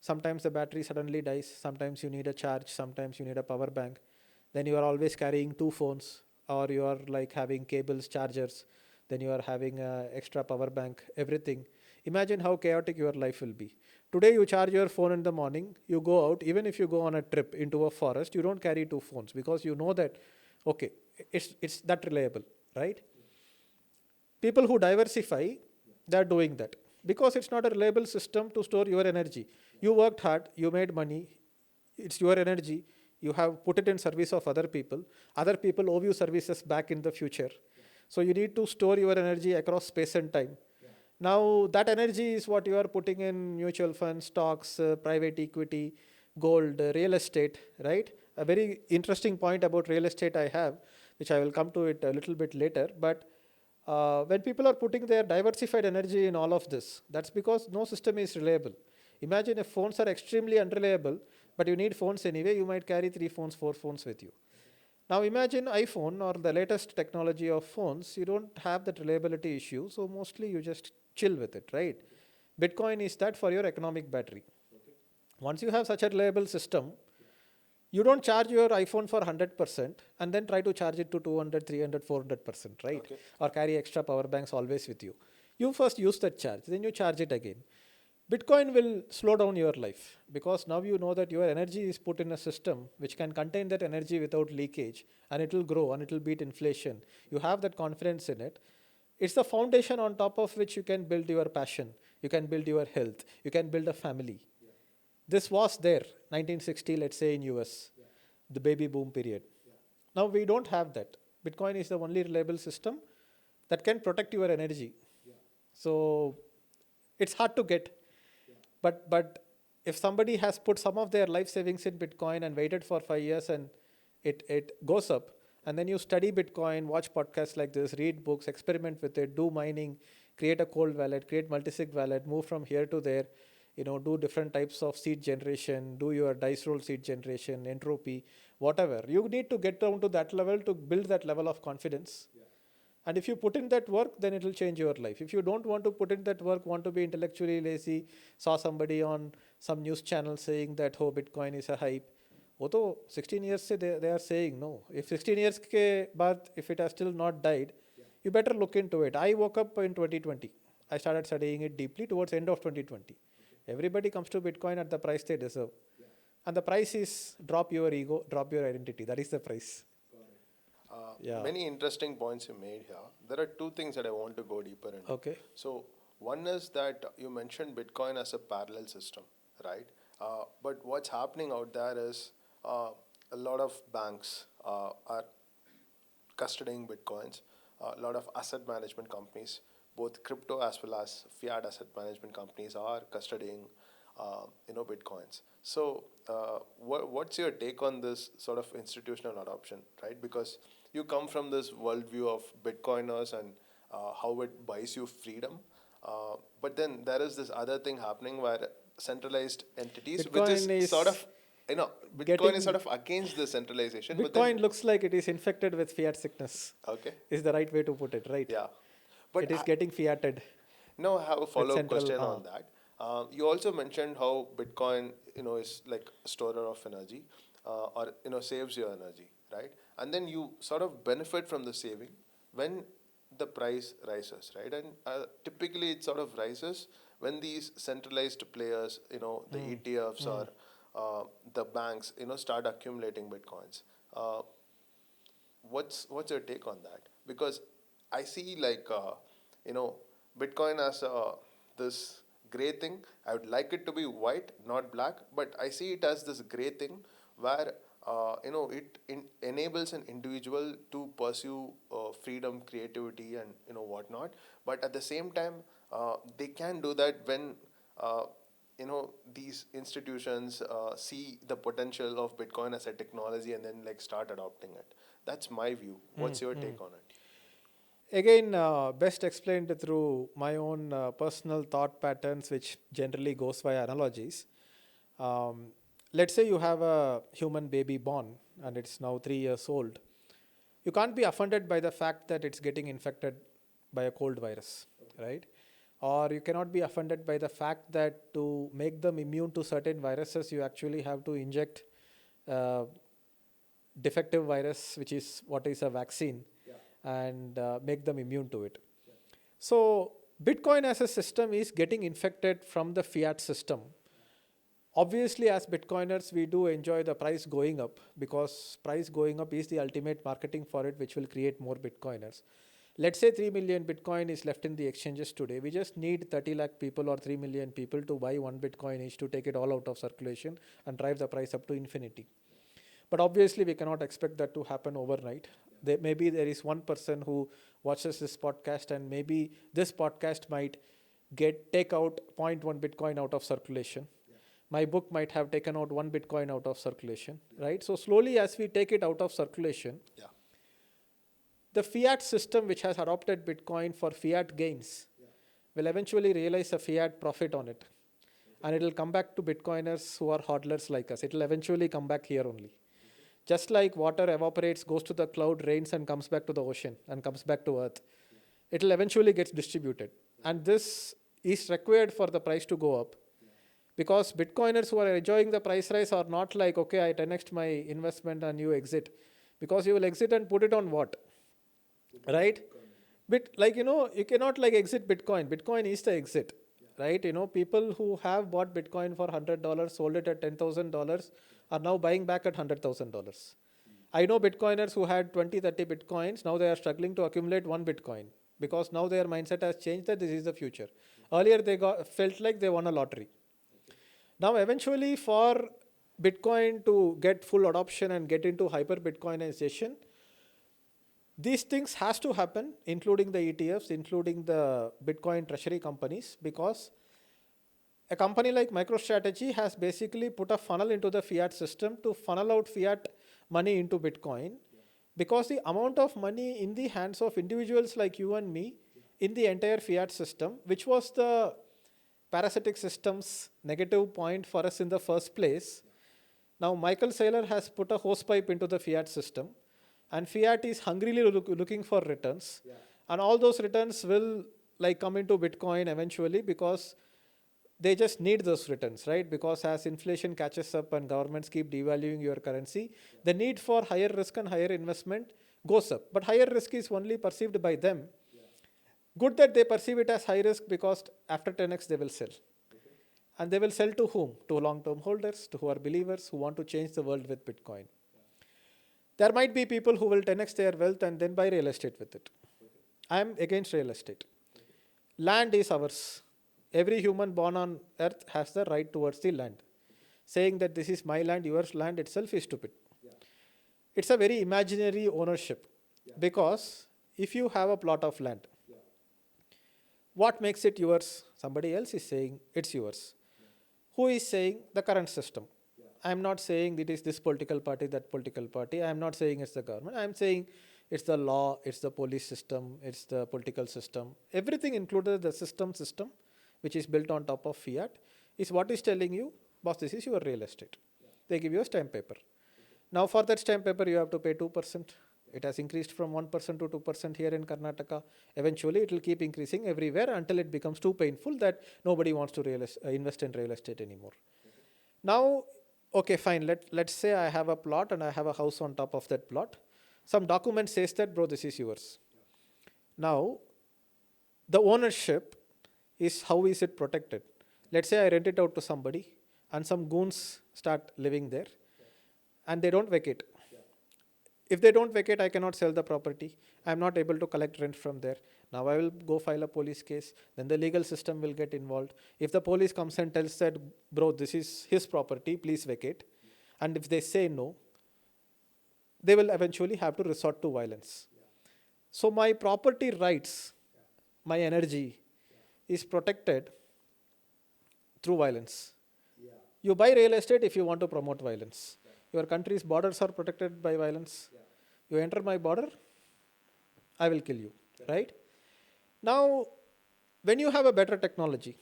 sometimes the battery suddenly dies, sometimes you need a charge, sometimes you need a power bank. Then you are always carrying 2 phones, or you are like having cables, chargers. then you are having a extra power bank, everything. Imagine how chaotic your life will be. Today you charge your phone in the morning, you go out, even if you go on a trip into a forest, you don't carry two phones because you know that, okay, it's that reliable, right? People who diversify, they are doing that because it's not a reliable system to store your energy. You worked hard, you made money, it's your energy, you have put it in service of other people owe you services back in the future. So you need to store your energy across space and time. Now that energy is what you are putting in mutual funds, stocks, private equity, gold, real estate, right? A very interesting point about real estate I have, which I will come to it a little bit later. But when people are putting their diversified energy in all of this, that's because no system is reliable. Imagine if phones are extremely unreliable, but you need phones anyway, you might carry 3 phones, 4 phones with you. Now imagine iPhone or the latest technology of phones, you don't have that reliability issue, so mostly you just chill with it, right? Bitcoin is that for your economic battery. Once you have such a reliable system, you don't charge your iPhone for 100% and then try to charge it to 200, 300, 400%, right? Okay. Or carry extra power banks always with you. You first use that charge, then you charge it again. Bitcoin will slow down your life because now you know that your energy is put in a system which can contain that energy without leakage, and it will grow and it will beat inflation. You have that confidence in it. It's the foundation on top of which you can build your passion, you can build your health, you can build a family. This was there 1960, let's say in US, the baby boom period. Now we don't have that. Bitcoin is the only reliable system that can protect your energy. So it's hard to get. But if somebody has put some of their life savings in Bitcoin and waited for 5 years and it goes up, and then you study Bitcoin, watch podcasts like this, read books, experiment with it, do mining, create a cold wallet, create multisig wallet, move from here to there, do different types of seed generation, do your dice roll seed generation, entropy, whatever. You need to get down to that level to build that level of confidence. And if you put in that work, then it will change your life. If you don't want to put in that work, want to be intellectually lazy, saw somebody on some news channel saying that, oh, Bitcoin is a hype. Although 16 years se they are saying no. If 16 years ke baad, if it has still not died, you better look into it. I woke up in 2020. I started studying it deeply towards end of 2020. Everybody comes to Bitcoin at the price they deserve. And the price is drop your ego, drop your identity. That is the price. Yeah. Many interesting points you made here. There are two things that I want to go deeper into. Okay. So, one is that you mentioned Bitcoin as a parallel system, right? But what's happening out there is a lot of banks are custodying Bitcoins. A lot of asset management companies, both crypto as well as fiat asset management companies, are custodying, Bitcoins. So, what's your take on this sort of institutional adoption, right? Because you come from this worldview of Bitcoiners and how it buys you freedom, but then there is this other thing happening where centralized entities, which Bitcoin is is sort of, Bitcoin getting is sort of against the centralization. But Bitcoin then, looks like it is infected with fiat sickness. okay, Is the right way to put it, right? yeah, but It is getting fiated now I have a with follow-up central. question on that. You also mentioned how Bitcoin, is like a storer of energy, or saves your energy, right? And then you sort of benefit from the saving when the price rises, right? And typically it sort of rises when these centralized players, the ETFs or the banks, start accumulating Bitcoins. Uh, what's your take on that? Because I see like Bitcoin as this gray thing. I would like it to be white, not black, but I see it as this gray thing where it enables an individual to pursue freedom, creativity, and whatnot. But at the same time, they can do that when these institutions see the potential of Bitcoin as a technology and then like start adopting it. That's my view. What's your take on it? Again, best explained through my own personal thought patterns, which generally goes via analogies. Um, let's say you have a human baby born and it's now 3 years old. You can't be offended by the fact that it's getting infected by a cold virus, right? Or you cannot be offended by the fact that to make them immune to certain viruses, you actually have to inject uh, defective virus, which is what is a vaccine, and make them immune to it. So Bitcoin as a system is getting infected from the fiat system. Obviously, as Bitcoiners, we do enjoy the price going up, because price going up is the ultimate marketing for it, which will create more Bitcoiners. Let's say 3 million Bitcoin is left in the exchanges today. We just need 30 lakh people or 3 million people to buy one Bitcoin each to take it all out of circulation and drive the price up to infinity. But obviously, we cannot expect that to happen overnight. Maybe there is one person who watches this podcast, and maybe this podcast might take out 0.1 Bitcoin out of circulation. My book might have taken out 1 Bitcoin out of circulation, right? So slowly, as we take it out of circulation, the fiat system, which has adopted Bitcoin for fiat gains, will eventually realize a fiat profit on it. And it will come back to Bitcoiners who are hodlers like us. It will eventually come back here only. Just like water evaporates, goes to the cloud, rains, and comes back to the ocean and comes back to earth. It will eventually get distributed. And this is required for the price to go up. Because Bitcoiners who are enjoying the price rise are not like, okay, I 10x'd my investment and you exit. Because you will exit and put it on what? Right? You cannot like exit Bitcoin. Bitcoin is the exit. Right? People who have bought Bitcoin for $100, sold it at $10,000, are now buying back at $100,000. I know Bitcoiners who had 20, 30 Bitcoins. Now they are struggling to accumulate one Bitcoin, because now their mindset has changed that this is the future. Earlier they felt like they won a lottery. Now eventually, for Bitcoin to get full adoption and get into hyper Bitcoinization, these things has to happen, including the ETFs, including the Bitcoin treasury companies, because a company like MicroStrategy has basically put a funnel into the fiat system to funnel out fiat money into Bitcoin, because the amount of money in the hands of individuals like you and me in the entire fiat system, which was the parasitic system's negative point for us in the first place. Now Michael Saylor has put a hosepipe into the fiat system, and fiat is hungrily looking for returns. And all those returns will like come into Bitcoin eventually, because they just need those returns, right? Because as inflation catches up and governments keep devaluing your currency, the need for higher risk and higher investment goes up. But higher risk is only perceived by them. Good that they perceive it as high risk, because after 10x they will sell. And they will sell to whom? To long-term holders, to who are believers, who want to change the world with Bitcoin. There might be people who will 10x their wealth and then buy real estate with it. I am against real estate. Land is ours. Every human born on earth has the right towards the land. Saying that this is my land, yours land itself is stupid. It's a very imaginary ownership, because if you have a plot of land, what makes it yours? Somebody else is saying it's yours. Who is saying? The current system. I am not saying it is this political party, that political party. I am not saying it's the government. I am saying it's the law, it's the police system, it's the political system. Everything included the system, which is built on top of fiat, is what is telling you, boss, this is your real estate. They give you a stamp paper. Now for that stamp paper, you have to pay 2%. It has increased from 1% to 2% here in Karnataka. Eventually, it will keep increasing everywhere until it becomes too painful that nobody wants to invest in real estate anymore. Now, okay, fine. Let's say I have a plot and I have a house on top of that plot. Some document says that, bro, this is yours. Now, the ownership is, how is it protected? Let's say I rent it out to somebody and some goons start living there and they don't vacate. If they don't vacate, I cannot sell the property. I am not able to collect rent from there. Now I will go file a police case. Then the legal system will get involved. If the police comes and tells that, bro, this is his property, please vacate. And if they say no, they will eventually have to resort to violence. So my property rights, my energy is protected through violence. You buy real estate if you want to promote violence. Your country's borders are protected by violence. You enter my border, I will kill you, right? Now, when you have a better technology,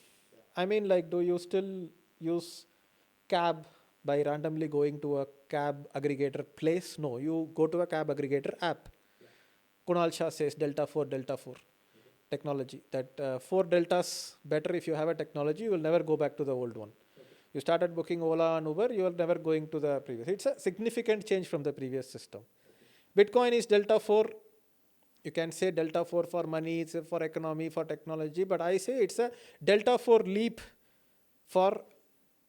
I mean, like, do you still use cab by randomly going to a cab aggregator place? No, you go to a cab aggregator app. Kunal Shah says Delta 4 technology. That 4 deltas better if you have a technology, you will never go back to the old one. You started booking Ola and Uber, you are never going to the previous. It's a significant change from the previous system. Bitcoin is Delta 4 You can say delta 4 for money, it's for economy, for technology, but I say it's a delta 4 leap for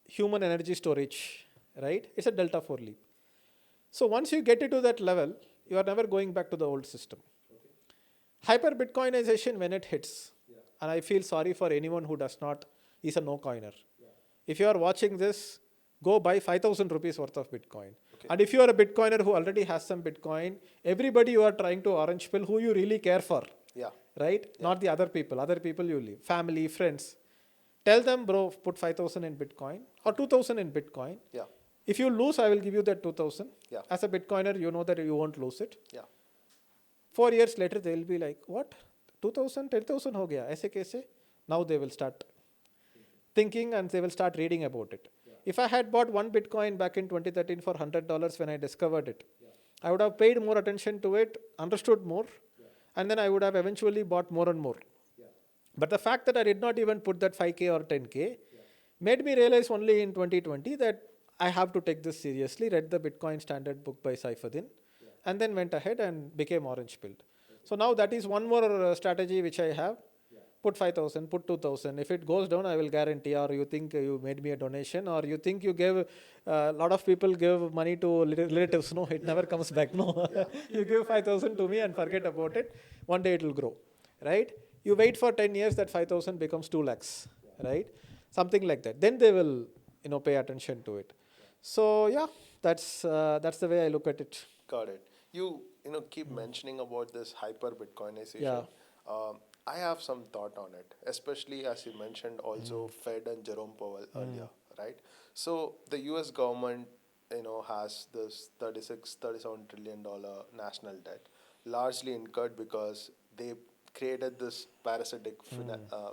human energy storage, right? It's a delta 4 leap. So once you get into that level, you are never going back to the old system. Hyper Bitcoinization, when it hits, and I feel sorry for anyone who is a no coiner. If you are watching this, go buy 5,000 rupees worth of Bitcoin. And if you are a Bitcoiner who already has some Bitcoin, everybody you are trying to orange pill who you really care for, right? Not the other people. Other people you leave, family, friends. Tell them, bro, put 5,000 in Bitcoin or 2,000 in Bitcoin. If you lose, I will give you that 2,000. As a Bitcoiner, you know that you won't lose it. 4 years later, they will be like, what? 2,000, 10,000 ho gaya, aise kaise? Now they will start thinking and they will start reading about it. If I had bought one Bitcoin back in 2013 for $100 when I discovered it, I would have paid more attention to it, understood more, and then I would have eventually bought more and more. But the fact that I did not even put that 5K or 10K made me realize only in 2020 that I have to take this seriously, read the Bitcoin Standard book by Saifuddin, and then went ahead and became orange pilled. So now that is one more strategy which I have. Put 5,000, put 2,000. If it goes down, I will guarantee, or you think you made me a donation, or you think you gave, a lot of people give money to relatives. No, it never comes back. No, you give 5,000 to me and forget about it. One day it will grow, right? You wait for 10 years, that 5,000 becomes 2 lakhs, right? Something like that. Then they will, pay attention to it. So yeah, that's the way I look at it. Got it. You keep mentioning about this hyper Bitcoinization. I have some thought on it, especially as you mentioned also Fed and Jerome Powell earlier, right? So the US government, has this $37 trillion national debt, largely incurred because they created this parasitic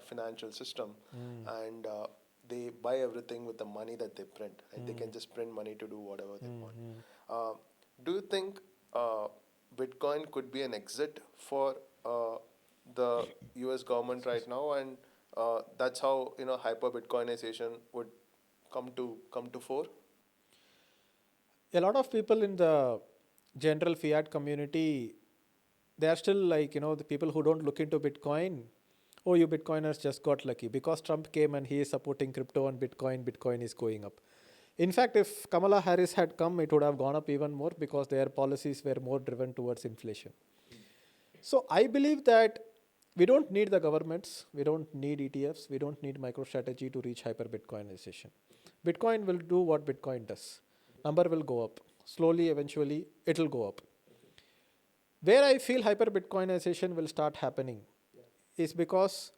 financial system, and they buy everything with the money that they print. Right? They can just print money to do whatever they want. Do you think Bitcoin could be an exit for the US government right now, and that's how hyper Bitcoinization would come to fore? A lot of people in the general fiat community, they are still like, the people who don't look into Bitcoin. Oh, you Bitcoiners just got lucky because Trump came and he is supporting crypto and Bitcoin is going up. In fact, if Kamala Harris had come, it would have gone up even more because their policies were more driven towards inflation. So I believe that we don't need the governments, we don't need ETFs, we don't need MicroStrategy to reach hyper Bitcoinization. Bitcoin will do what Bitcoin does. Number will go up. Slowly, eventually, it will go up. Where I feel hyper Bitcoinization will start happening is because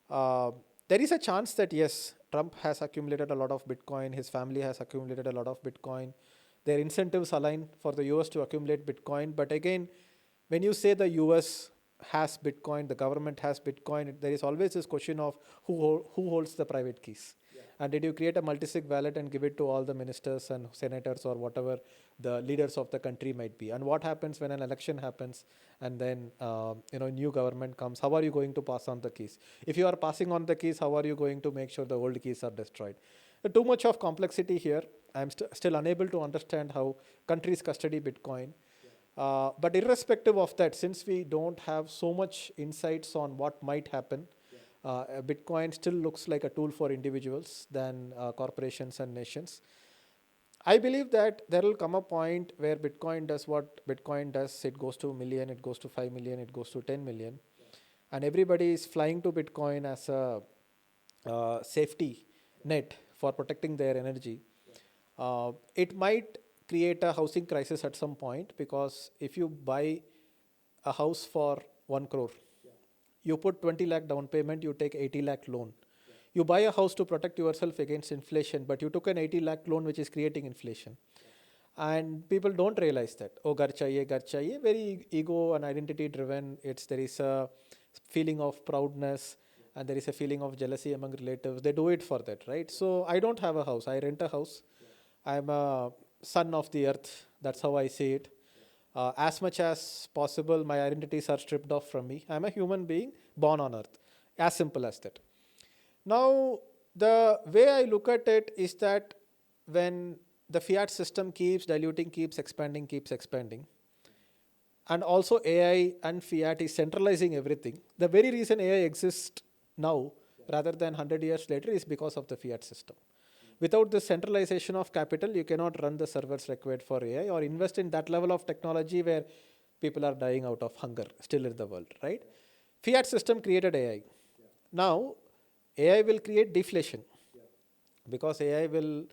there is a chance that yes, Trump has accumulated a lot of Bitcoin, his family has accumulated a lot of Bitcoin, their incentives align for the US to accumulate Bitcoin. But again, when you say the US has Bitcoin, the government has Bitcoin, there is always this question of who holds the private keys. And did you create a multi-sig wallet and give it to all the ministers and senators or whatever the leaders of the country might be? And what happens when an election happens and then new government comes? How are you going to pass on the keys? If you are passing on the keys, how are you going to make sure the old keys are destroyed? Too much of complexity here. I'm still unable to understand how countries custody Bitcoin. But irrespective of that, since we don't have so much insights on what might happen, Bitcoin still looks like a tool for individuals than corporations and nations. I believe that there will come a point where Bitcoin does what Bitcoin does. It goes to 1 million, it goes to 5 million, it goes to 10 million. And everybody is flying to Bitcoin as a safety net for protecting their energy. It might create a housing crisis at some point, because if you buy a house for 1 crore, you put 20 lakh down payment, you take 80 lakh loan. You buy a house to protect yourself against inflation, but you took an 80 lakh loan which is creating inflation. And people don't realize that. Oh, gar chahiye, very ego and identity driven. There is a feeling of proudness and there is a feeling of jealousy among relatives. They do it for that, right? So I don't have a house. I rent a house. I'm a son of the earth. That's how I see it. As much as possible, my identities are stripped off from me. I'm a human being born on earth. As simple as that. Now, the way I look at it is that when the fiat system keeps diluting, keeps expanding, And also AI and fiat is centralizing everything. The very reason AI exists now rather than 100 years later is because of the fiat system. Without the centralization of capital, you cannot run the servers required for AI or invest in that level of technology where people are dying out of hunger still in the world, right? Fiat system created AI. Now, AI will create deflation because AI will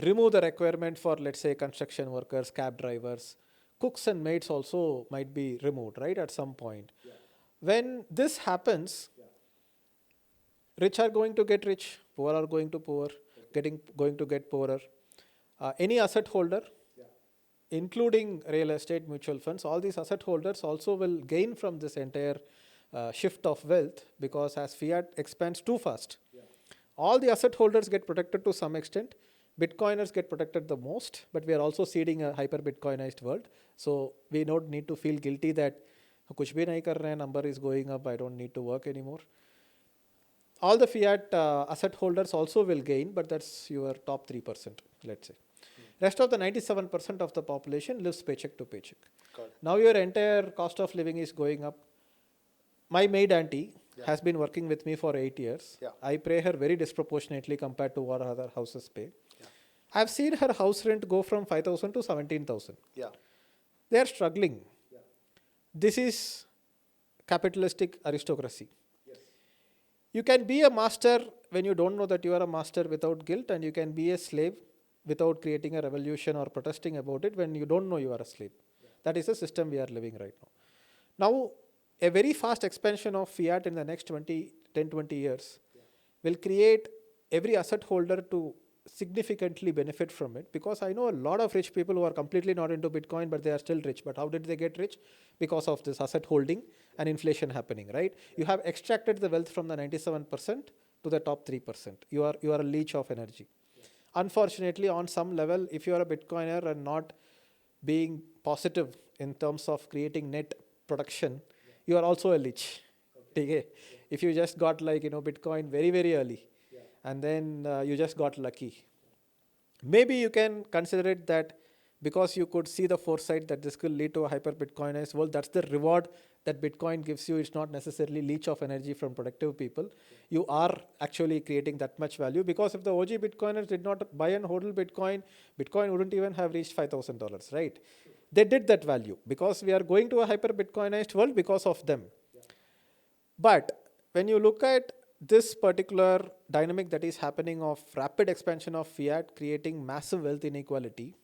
remove the requirement for, let's say, construction workers, cab drivers, cooks and maids also might be removed, right, at some point. When this happens, rich are going to get rich, poor are going to poor, going to get poorer. Any asset holder, including real estate, mutual funds, all these asset holders also will gain from this entire shift of wealth because as fiat expands too fast, all the asset holders get protected to some extent. Bitcoiners get protected the most, but we are also seeding a hyper Bitcoinized world. So we don't need to feel guilty that kuch bhi nahi kar rahe, number is going up, I don't need to work anymore. All the fiat asset holders also will gain, but that's your top 3%, let's say. Rest of the 97% of the population lives paycheck to paycheck. Now your entire cost of living is going up. My maid auntie has been working with me for 8 years. I pay her very disproportionately compared to what other houses pay. I've seen her house rent go from 5,000 to 17,000. They are struggling. This is capitalistic aristocracy. You can be a master when you don't know that you are a master without guilt, and you can be a slave without creating a revolution or protesting about it when you don't know you are a slave. That is the system we are living right now. Now, a very fast expansion of fiat in the next 10-20 years will create every asset holder to significantly benefit from it, because I know a lot of rich people who are completely not into Bitcoin, but they are still rich. But how did they get rich? Because of this asset holding and inflation happening, right? You have extracted the wealth from the 97% to the top 3%. You are a leech of energy. Unfortunately, on some level, if you are a Bitcoiner and not being positive in terms of creating net production, you are also a leech. Okay. If you just got Bitcoin very, very early, and then you just got lucky, maybe you can consider it that because you could see the foresight that this could lead to a hyper Bitcoinized world, that's the reward that Bitcoin gives you. It's not necessarily leech of energy from productive people. You are actually creating that much value, because if the OG Bitcoiners did not buy and hold Bitcoin, Bitcoin wouldn't even have reached $5,000, right? They did that value because we are going to a hyper Bitcoinized world because of them. But when you look at this particular dynamic that is happening of rapid expansion of fiat creating massive wealth inequality,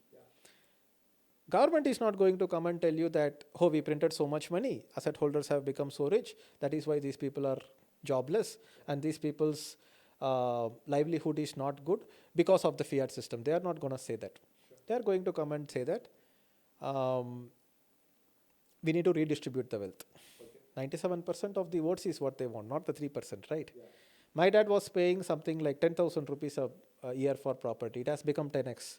government is not going to come and tell you that, oh, we printed so much money, asset holders have become so rich, that is why these people are jobless and these people's livelihood is not good because of the fiat system. They are not going to say that. They are going to come and say that we need to redistribute the wealth. 97% of the votes is what they want, not the 3%, right? My dad was paying something like 10,000 rupees a year for property. It has become 10x.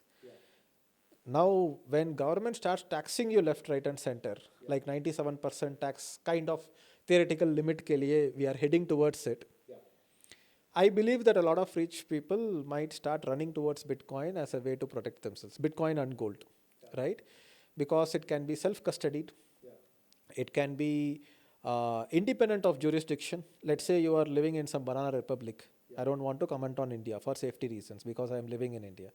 Now, when government starts taxing you left, right, and center, like 97% tax kind of theoretical limit ke liye, we are heading towards it. I believe that a lot of rich people might start running towards Bitcoin as a way to protect themselves. Bitcoin and gold, right? Because it can be self-custodied. It can be independent of jurisdiction. Let's say you are living in some banana republic. I don't want to comment on India for safety reasons because I am living in India.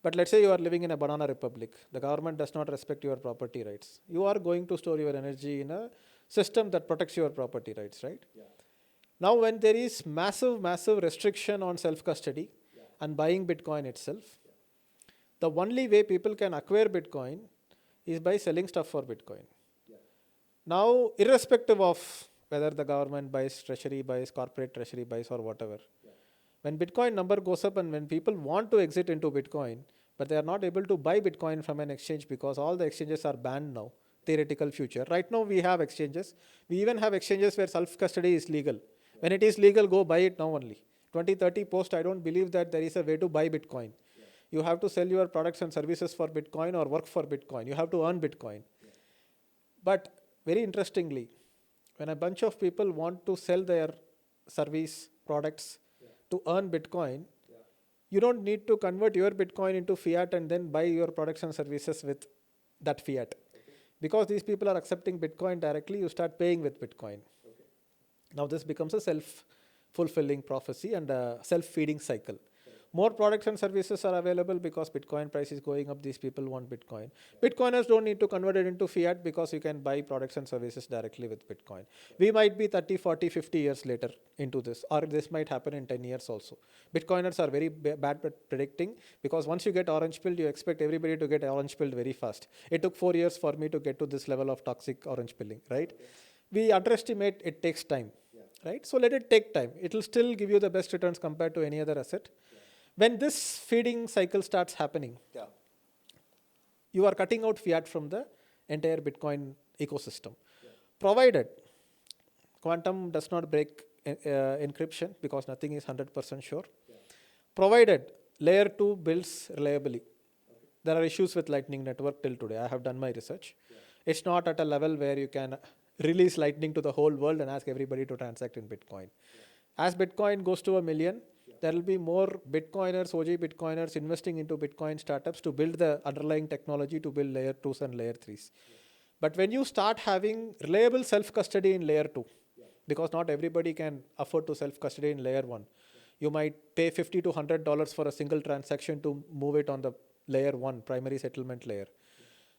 But let's say you are living in a banana republic. The government does not respect your property rights. You are going to store your energy in a system that protects your property rights, right? Now, when there is massive restriction on self-custody and buying Bitcoin itself, the only way people can acquire Bitcoin is by selling stuff for Bitcoin. Now, irrespective of whether the government buys, treasury buys, corporate treasury buys, or whatever, when Bitcoin number goes up and when people want to exit into Bitcoin, but they are not able to buy Bitcoin from an exchange because all the exchanges are banned now, theoretical future. Right now we have exchanges. We even have exchanges where self-custody is legal. When it is legal, go buy it now only. 2030 post, I don't believe that there is a way to buy Bitcoin. You have to sell your products and services for Bitcoin or work for Bitcoin. You have to earn Bitcoin. But very interestingly, when a bunch of people want to sell their service products to earn Bitcoin, you don't need to convert your Bitcoin into fiat and then buy your products and services with that fiat. Because these people are accepting Bitcoin directly, you start paying with Bitcoin. Now this becomes a self-fulfilling prophecy and a self-feeding cycle. More products and services are available because Bitcoin price is going up. These people want Bitcoin. Bitcoiners don't need to convert it into fiat because you can buy products and services directly with Bitcoin. We might be 30, 40, 50 years later into this, or this might happen in 10 years also. Bitcoiners are very bad at predicting, because once you get orange pilled, you expect everybody to get orange pilled very fast. It took 4 years for me to get to this level of toxic orange pilling, right? We underestimate it takes time, right? So let it take time. It will still give you the best returns compared to any other asset. When this feeding cycle starts happening, you are cutting out fiat from the entire Bitcoin ecosystem. Provided quantum does not break encryption, because nothing is 100% sure. Provided layer 2 builds reliably. There are issues with Lightning Network till today. I have done my research. It's not at a level where you can release Lightning to the whole world and ask everybody to transact in Bitcoin. As Bitcoin goes to 1 million, there will be more Bitcoiners, OG Bitcoiners investing into Bitcoin startups to build the underlying technology to build layer 2s and layer 3s. But when you start having reliable self-custody in layer 2, because not everybody can afford to self-custody in layer 1, you might pay $50 to $100 for a single transaction to move it on the layer 1, primary settlement layer.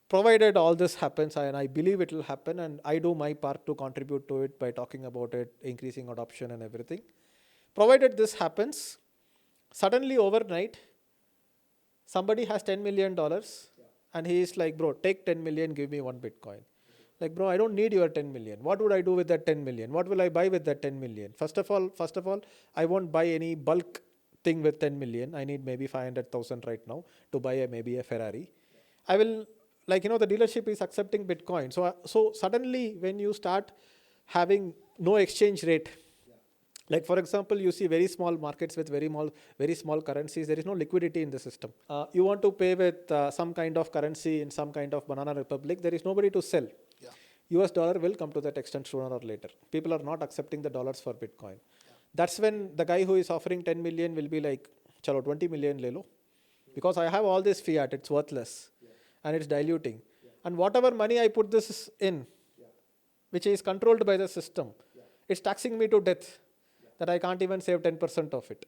Provided all this happens, and I believe it will happen, and I do my part to contribute to it by talking about it, increasing adoption and everything. Provided this happens, suddenly overnight, somebody has $10 million and he is like, bro, take 10 million, give me 1 Bitcoin. Like, bro, I don't need your 10 million. What would I do with that 10 million? What will I buy with that 10 million? First of all, I won't buy any bulk thing with 10 million. I need maybe 500,000 right now to buy maybe a Ferrari. I will, the dealership is accepting Bitcoin. So suddenly when you start having no exchange rate, like for example, you see very small markets with very small currencies. There is no liquidity in the system. You want to pay with some kind of currency in some kind of banana republic. There is nobody to sell. US dollar will come to that extent sooner or later. People are not accepting the dollars for Bitcoin. That's when the guy who is offering 10 million will be like, chalo 20 million le lo. Because I have all this fiat, it's worthless and it's diluting. And whatever money I put this in, which is controlled by the system, it's taxing me to death. That I can't even save 10% of it.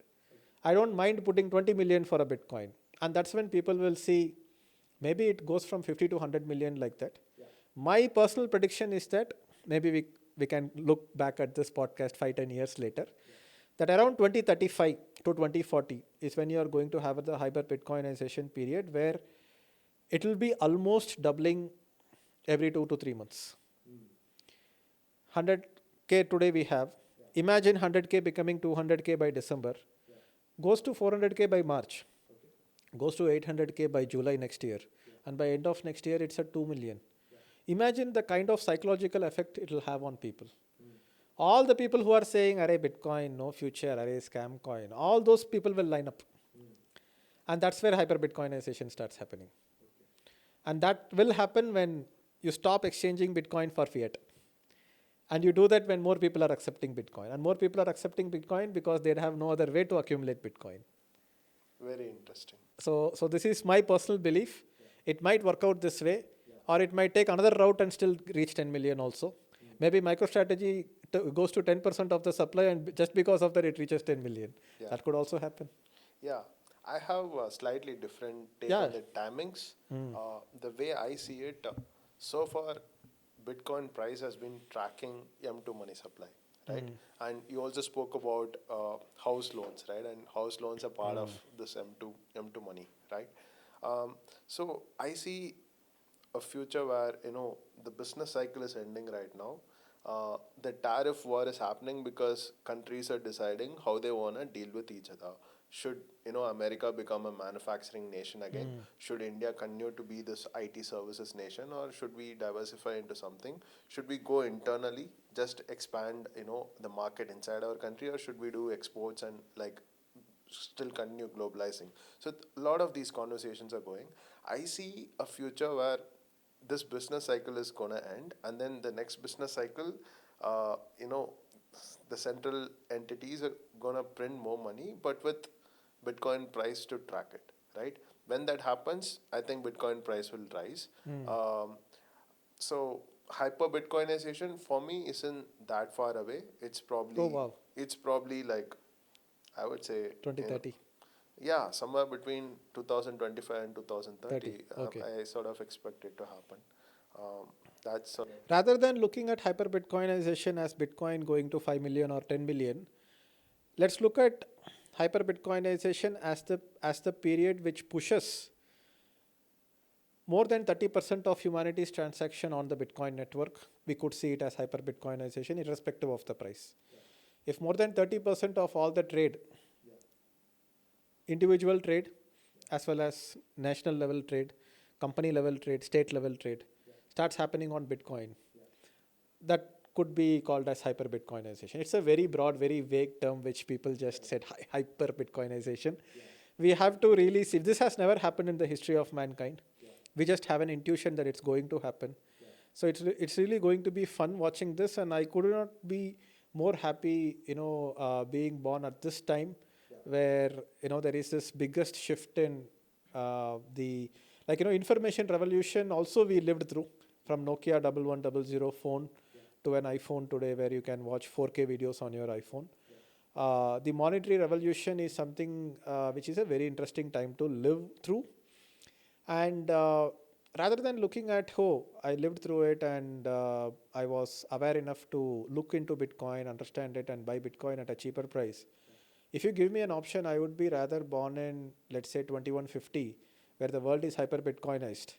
I don't mind putting 20 million for a Bitcoin. And that's when people will see, maybe it goes from 50 to 100 million like that. My personal prediction is that maybe we can look back at this podcast 5-10 years later, that around 2035 to 2040 is when you are going to have the hyper Bitcoinization period, where it will be almost doubling every 2 to 3 months. 100K today we have. Imagine 100K becoming 200K by December, goes to 400K by March, goes to 800K by July next year, and by end of next year it's at 2 million. Imagine the kind of psychological effect it will have on people. All the people who are saying, array Bitcoin, no future, array scam coin, all those people will line up. And that's where hyper Bitcoinization starts happening. And that will happen when you stop exchanging Bitcoin for fiat. And you do that when more people are accepting Bitcoin. And more people are accepting Bitcoin because they have no other way to accumulate Bitcoin. Very interesting. So this is my personal belief. It might work out this way, or it might take another route and still reach 10 million also. Maybe MicroStrategy goes to 10% of the supply, and just because of that it reaches 10 million. That could also happen. Yeah. I have a slightly different take on the timings. The way I see it, so far, Bitcoin price has been tracking M2 money supply, right? And you also spoke about house loans, right? And house loans are part of this M2 money, right? So I see a future where the business cycle is ending right now. The tariff war is happening because countries are deciding how they want to deal with each other. Should America become a manufacturing nation again? Should India continue to be this IT services nation, or should we diversify into something? Should we go internally, just expand the market inside our country, or should we do exports and still continue globalizing? So a lot of these conversations are going. I see a future where this business cycle is gonna end, and then the next business cycle, the central entities are gonna print more money, but with Bitcoin price to track it, right? When that happens, I think Bitcoin price will rise. So hyper Bitcoinization for me isn't that far away. Oh wow, It's probably like, I would say, you know, 2030, yeah, somewhere between 2025 and 30. 2030. Okay. I sort of expect it to happen. Um, that's sort of, Rather than looking at hyper Bitcoinization as Bitcoin going to 5 million or 10 million, let's look at hyper Bitcoinization as the period which pushes more than 30% of humanity's transaction on the Bitcoin network. We could see it as hyper Bitcoinization irrespective of the price. If more than 30% of all the trade, individual trade as well as national level trade, company level trade, state level trade, starts happening on Bitcoin, that could be called as hyper Bitcoinization. It's a very broad, very vague term which people just said hyper Bitcoinization. We have to really see, this has never happened in the history of mankind. We just have an intuition that it's going to happen. So it's really going to be fun watching this, and I could not be more happy, being born at this time, where there is this biggest shift in the information revolution. Also, we lived through from Nokia 1100 phone to an iPhone today, where you can watch 4K videos on your iPhone. The monetary revolution is something which is a very interesting time to live through. And rather than looking at, oh, I lived through it and I was aware enough to look into Bitcoin, understand it, and buy Bitcoin at a cheaper price. If you give me an option, I would be rather born in, let's say, 2150, where the world is hyper Bitcoinized,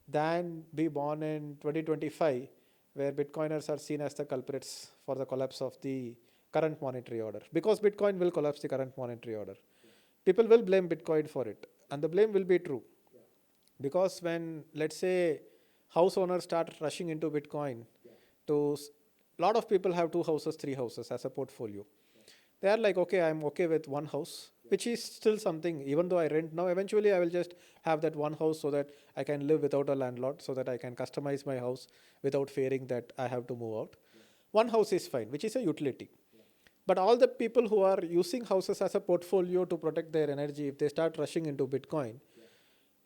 than be born in 2025, where Bitcoiners are seen as the culprits for the collapse of the current monetary order. Because Bitcoin will collapse the current monetary order. People will blame Bitcoin for it, and the blame will be true. Because when, let's say, house owners start rushing into Bitcoin, to a lot of people have 2 houses, 3 houses as a portfolio. They are like, okay, I'm okay with one house, which is still something. Even though I rent now, eventually I will just have that one house so that I can live without a landlord, so that I can customize my house without fearing that I have to move out. One house is fine, which is a utility. But all the people who are using houses as a portfolio to protect their energy, if they start rushing into Bitcoin,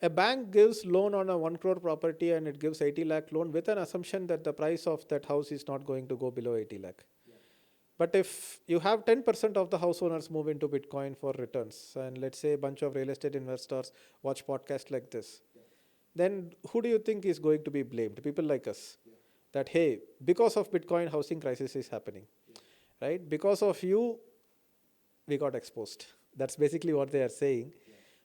a bank gives loan on a 1 crore property and it gives 80 lakh loan with an assumption that the price of that house is not going to go below 80 lakh. But if you have 10% of the house owners move into Bitcoin for returns, and let's say a bunch of real estate investors watch podcasts like this, then who do you think is going to be blamed? People like us. That, hey, because of Bitcoin, housing crisis is happening, right? Because of you, we got exposed. That's basically what they are saying.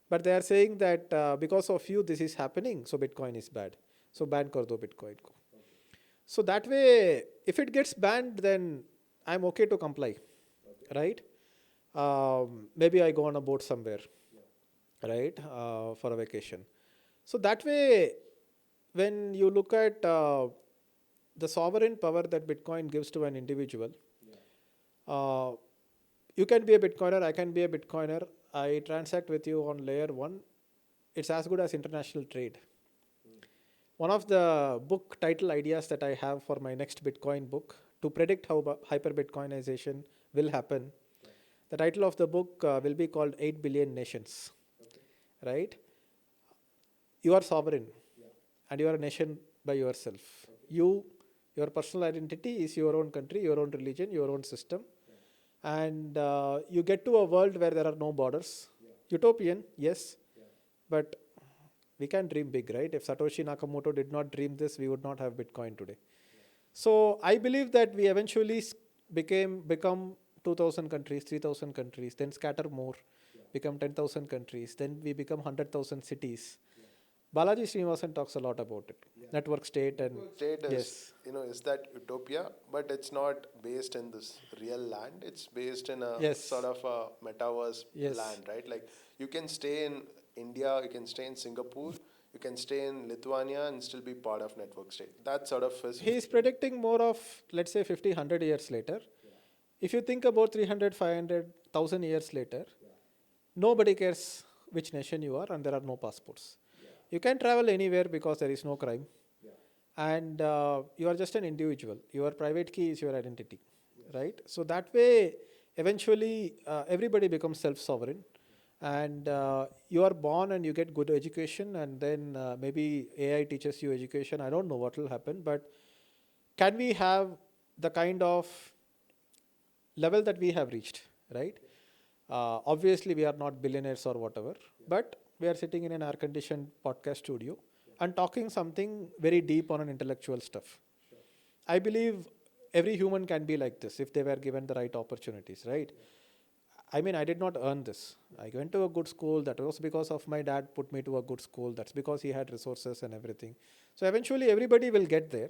But they are saying that because of you, this is happening, so Bitcoin is bad. So ban kar do Bitcoin ko. So that way, if it gets banned, then I'm okay to comply, right? Maybe I go on a boat somewhere, right, for a vacation. So that way, when you look at the sovereign power that Bitcoin gives to an individual, uh, you can be a Bitcoiner, I can be a Bitcoiner. I transact with you on layer 1. It's as good as international trade. One of the book title ideas that I have for my next Bitcoin book, to predict how hyper Bitcoinization will happen, the title of the book will be called 8 Billion Nations, right? You are sovereign and you are a nation by yourself. Your personal identity is your own country, your own religion, your own system. And you get to a world where there are no borders. Utopian, yes, but we can dream big, right? If Satoshi Nakamoto did not dream this, we would not have Bitcoin today. So I believe that we eventually become 2,000 countries, 3,000 countries, then scatter more, become 10,000 countries, then we become 100,000 cities. Balaji Srinivasan talks a lot about it. Network state and state is, yes, is that utopia, but it's not based in this real land. It's based in a sort yes, of a metaverse yes. land, right? Like you can stay in India, you can stay in Singapore, you can stay in Lithuania and still be part of network state. That sort of is. He is predicting more of, let's say, 50, 100 years later. If you think about 300, 500,000 years later, nobody cares which nation you are and there are no passports. You can travel anywhere because there is no crime. And you are just an individual. Your private key is your identity, right? So that way, eventually, everybody becomes self-sovereign. and you are born and you get good education, and then maybe AI teaches you education. I don't know what will happen, but can we have the kind of level that we have reached, right? Obviously, we are not billionaires or whatever, but we are sitting in an air conditioned podcast studio and talking something very deep on an intellectual stuff. I believe every human can be like this if they were given the right opportunities, right? I mean, I did not earn this. I went to a good school. That was because of my dad put me to a good school. That's because he had resources and everything. So eventually, everybody will get there.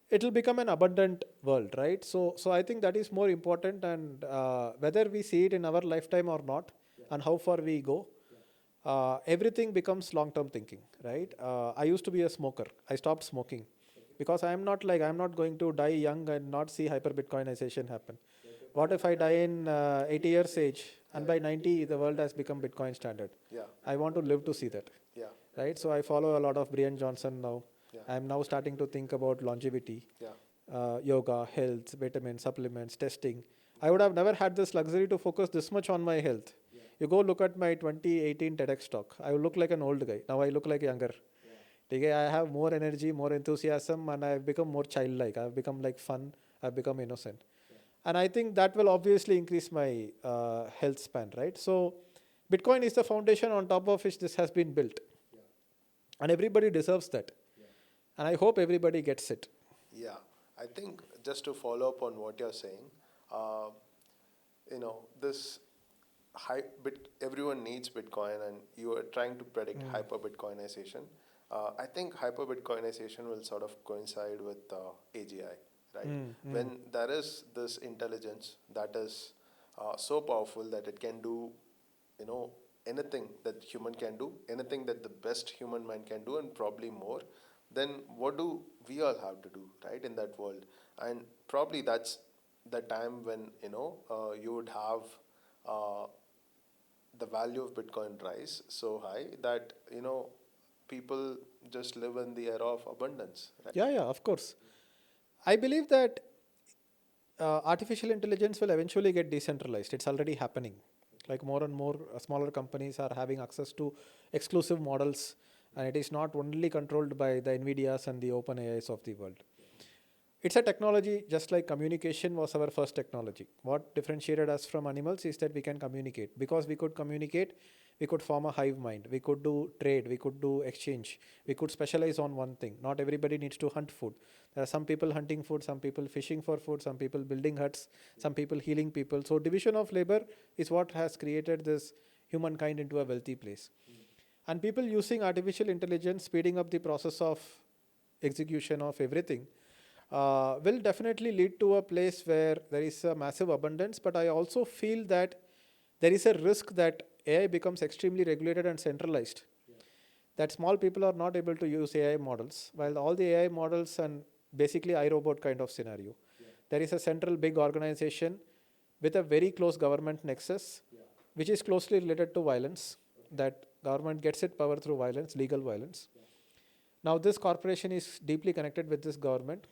It will become an abundant world, right? So I think that is more important, and whether we see it in our lifetime or not, and how far we go, everything becomes long-term thinking, right? I used to be a smoker. I stopped smoking because I'm not going to die young and not see hyper Bitcoinization happen. What if I die in 80 years age and by 90 the world has become Bitcoin standard? Yeah. I want to live to see that, Yeah. right? So I follow a lot of Brian Johnson now. Yeah. I'm now starting to think about longevity, Yeah. yoga, health, vitamins, supplements, testing. I would have never had this luxury to focus this much on my health. You go look at my 2018 TEDx talk. I look like an old guy. Now I look like younger. Okay, I have more energy, more enthusiasm, and I've become more childlike. I've become like fun. I've become innocent. And I think that will obviously increase my health span, right? So Bitcoin is the foundation on top of which this has been built. And everybody deserves that. And I hope everybody gets it. Yeah, I think just to follow up on what you're saying, uh, this everyone needs Bitcoin, and you are trying to predict hyper Bitcoinization. I think hyper Bitcoinization will sort of coincide with AGI, right? When there is this intelligence that is so powerful that it can do, you know, anything that human can do, anything that the best human mind can do, and probably more, then what do we all have to do, right, in that world? And probably that's the time when you would have uh, the value of Bitcoin rise so high that people just live in the era of abundance, right? Yeah, of course. I believe that artificial intelligence will eventually get decentralized. It's already happening. Like more and more smaller companies are having access to exclusive models, and it is not only controlled by the NVIDIAs and the open AIs of the world. It's a technology just like communication was our first technology. What differentiated us from animals is that we can communicate. Because we could communicate, we could form a hive mind. We could do trade, we could do exchange. We could specialize on one thing. Not everybody needs to hunt food. There are some people hunting food, some people fishing for food, some people building huts, some people healing people. So division of labor is what has created this humankind into a wealthy place. And people using artificial intelligence, speeding up the process of execution of everything, will definitely lead to a place where there is a massive abundance. But I also feel that there is a risk that AI becomes extremely regulated and centralized. That small people are not able to use AI models, while all the AI models and basically iRobot kind of scenario. There is a central big organization with a very close government nexus, which is closely related to violence. That government gets its power through violence, legal violence. Now this corporation is deeply connected with this government,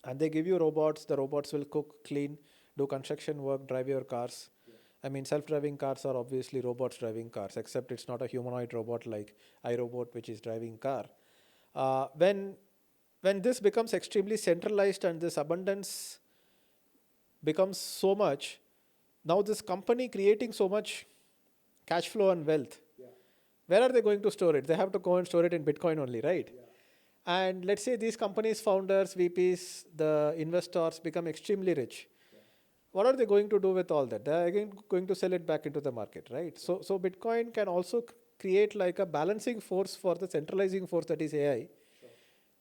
and they give you robots. The robots will cook, clean, do construction work, drive your cars. I mean, self-driving cars are obviously robots driving cars, except it's not a humanoid robot like iRobot, which is driving car. Uh, when when this becomes extremely centralized and this abundance becomes so much, now this company creating so much cash flow and wealth, where are they going to store it? They have to go and store it in Bitcoin only, right? And let's say these companies, founders, VPs, the investors become extremely rich. What are they going to do with all that? They are again going to sell it back into the market, right? So Bitcoin can also create like a balancing force for the centralizing force that is AI.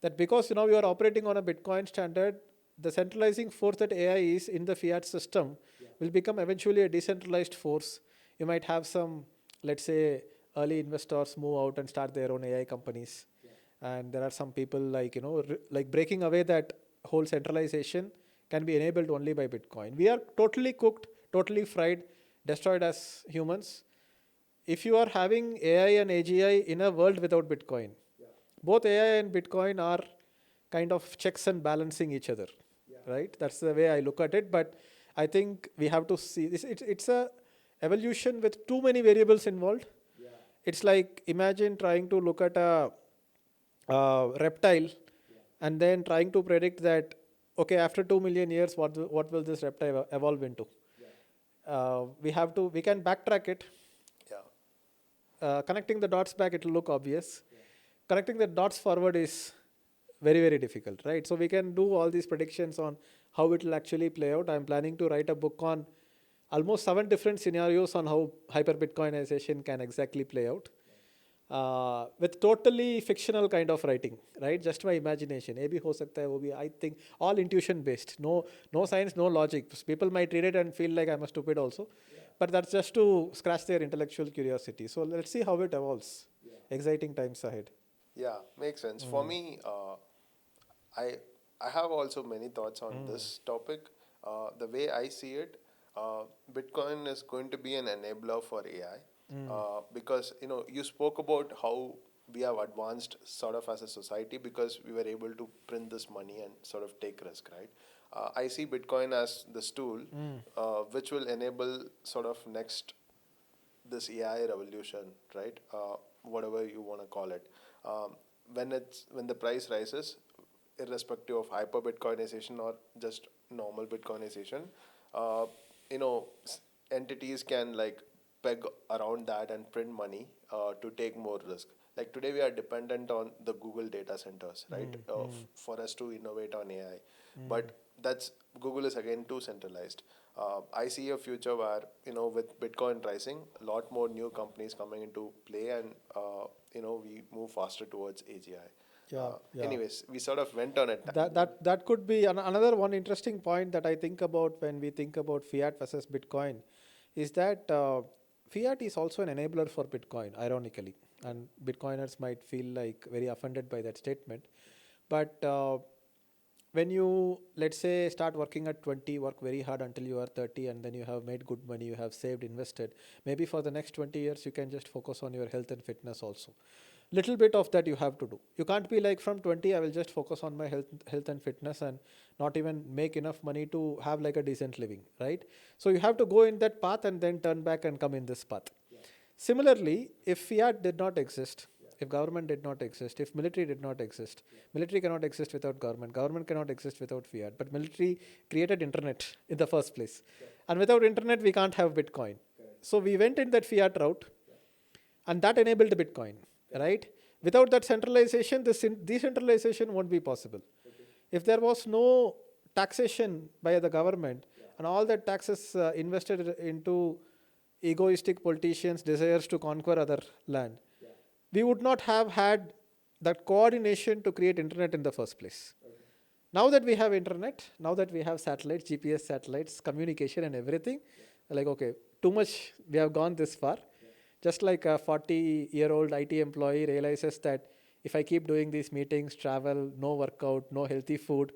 That because now you are operating on a Bitcoin standard, the centralizing force that AI is in the fiat system will become eventually a decentralized force. You might have some, let's say, early investors move out and start their own AI companies. And there are some people like, like breaking away that whole centralization can be enabled only by Bitcoin. We are totally cooked, totally fried, destroyed as humans. If you are having AI and AGI in a world without Bitcoin, both AI and Bitcoin are kind of checks and balancing each other, right? That's the way I look at it. But I think we have to see this. evolution with too many variables involved. It's like imagine trying to look at a reptile and then trying to predict that, okay, after 2 million years, what will this reptile evolve into? We can backtrack it. Yeah. Connecting the dots back, it will look obvious. Connecting the dots forward is very, very difficult, right? So we can do all these predictions on how it will actually play out. I'm planning to write a book on almost 7 different scenarios on how hyper Bitcoinization can exactly play out. With totally fictional kind of writing, right? Just my imagination. A bhi ho sakta hai, wo bhi, I think all intuition based. No science, no logic. People might read it and feel like I'm a stupid also, but that's just to scratch their intellectual curiosity. So let's see how it evolves. Exciting times ahead. Yeah, makes sense. For me, I I have also many thoughts on this topic. The way I see it, Bitcoin is going to be an enabler for AI, because you spoke about how we have advanced sort of as a society because we were able to print this money and sort of take risk, right? I see Bitcoin as this tool which will enable sort of next this AI revolution, right? Whatever you want to call it. When the price rises, irrespective of hyper Bitcoinization or just normal Bitcoinization, uh, entities can like peg around that and print money to take more risk. Like today, we are dependent on the Google data centers, right, for us to innovate on AI. But that's Google is again too centralized. I see a future where with Bitcoin rising, a lot more new companies coming into play, and we move faster towards AGI. Anyways, we sort of went on it. That could be another one interesting point that I think about when we think about fiat versus Bitcoin, is that fiat is also an enabler for Bitcoin, ironically, and Bitcoiners might feel like very offended by that statement, but when you, let's say, start working at 20, work very hard until you are 30, and then you have made good money, you have saved, invested, maybe for the next 20 years you can just focus on your health and fitness also. Little bit of that you have to do. You can't be like, from 20 I will just focus on my health and fitness and not even make enough money to have like a decent living, right? So you have to go in that path and then turn back and come in this path. Similarly, if fiat did not exist, if government did not exist, if military did not exist, military cannot exist without government, government cannot exist without fiat, but military created internet in the first place. And without internet, we can't have Bitcoin. So we went in that fiat route, and that enabled Bitcoin, right? Without that centralization, this decentralization won't be possible. If there was no taxation by the government and all that taxes invested into egoistic politicians' desires to conquer other land, we would not have had that coordination to create internet in the first place. Now that we have internet, now that we have satellites, GPS satellites, communication and everything, like, okay, too much, we have gone this far. Just like a 40-year-old IT employee realizes that if I keep doing these meetings, travel, no workout, no healthy food,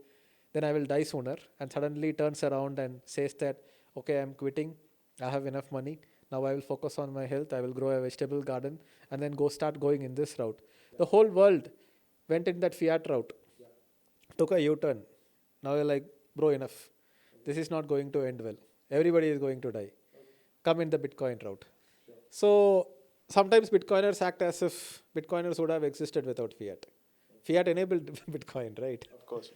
then I will die sooner, and suddenly turns around and says that, okay, I'm quitting, I have enough money, now I will focus on my health, I will grow a vegetable garden, and then start going in this route. The whole world went in that fiat route, took a U-turn. Now you're like, bro, enough. This is not going to end well. Everybody is going to die. Come in the Bitcoin route. So sometimes Bitcoiners act as if Bitcoiners would have existed without fiat. Fiat enabled Bitcoin, right? Of course,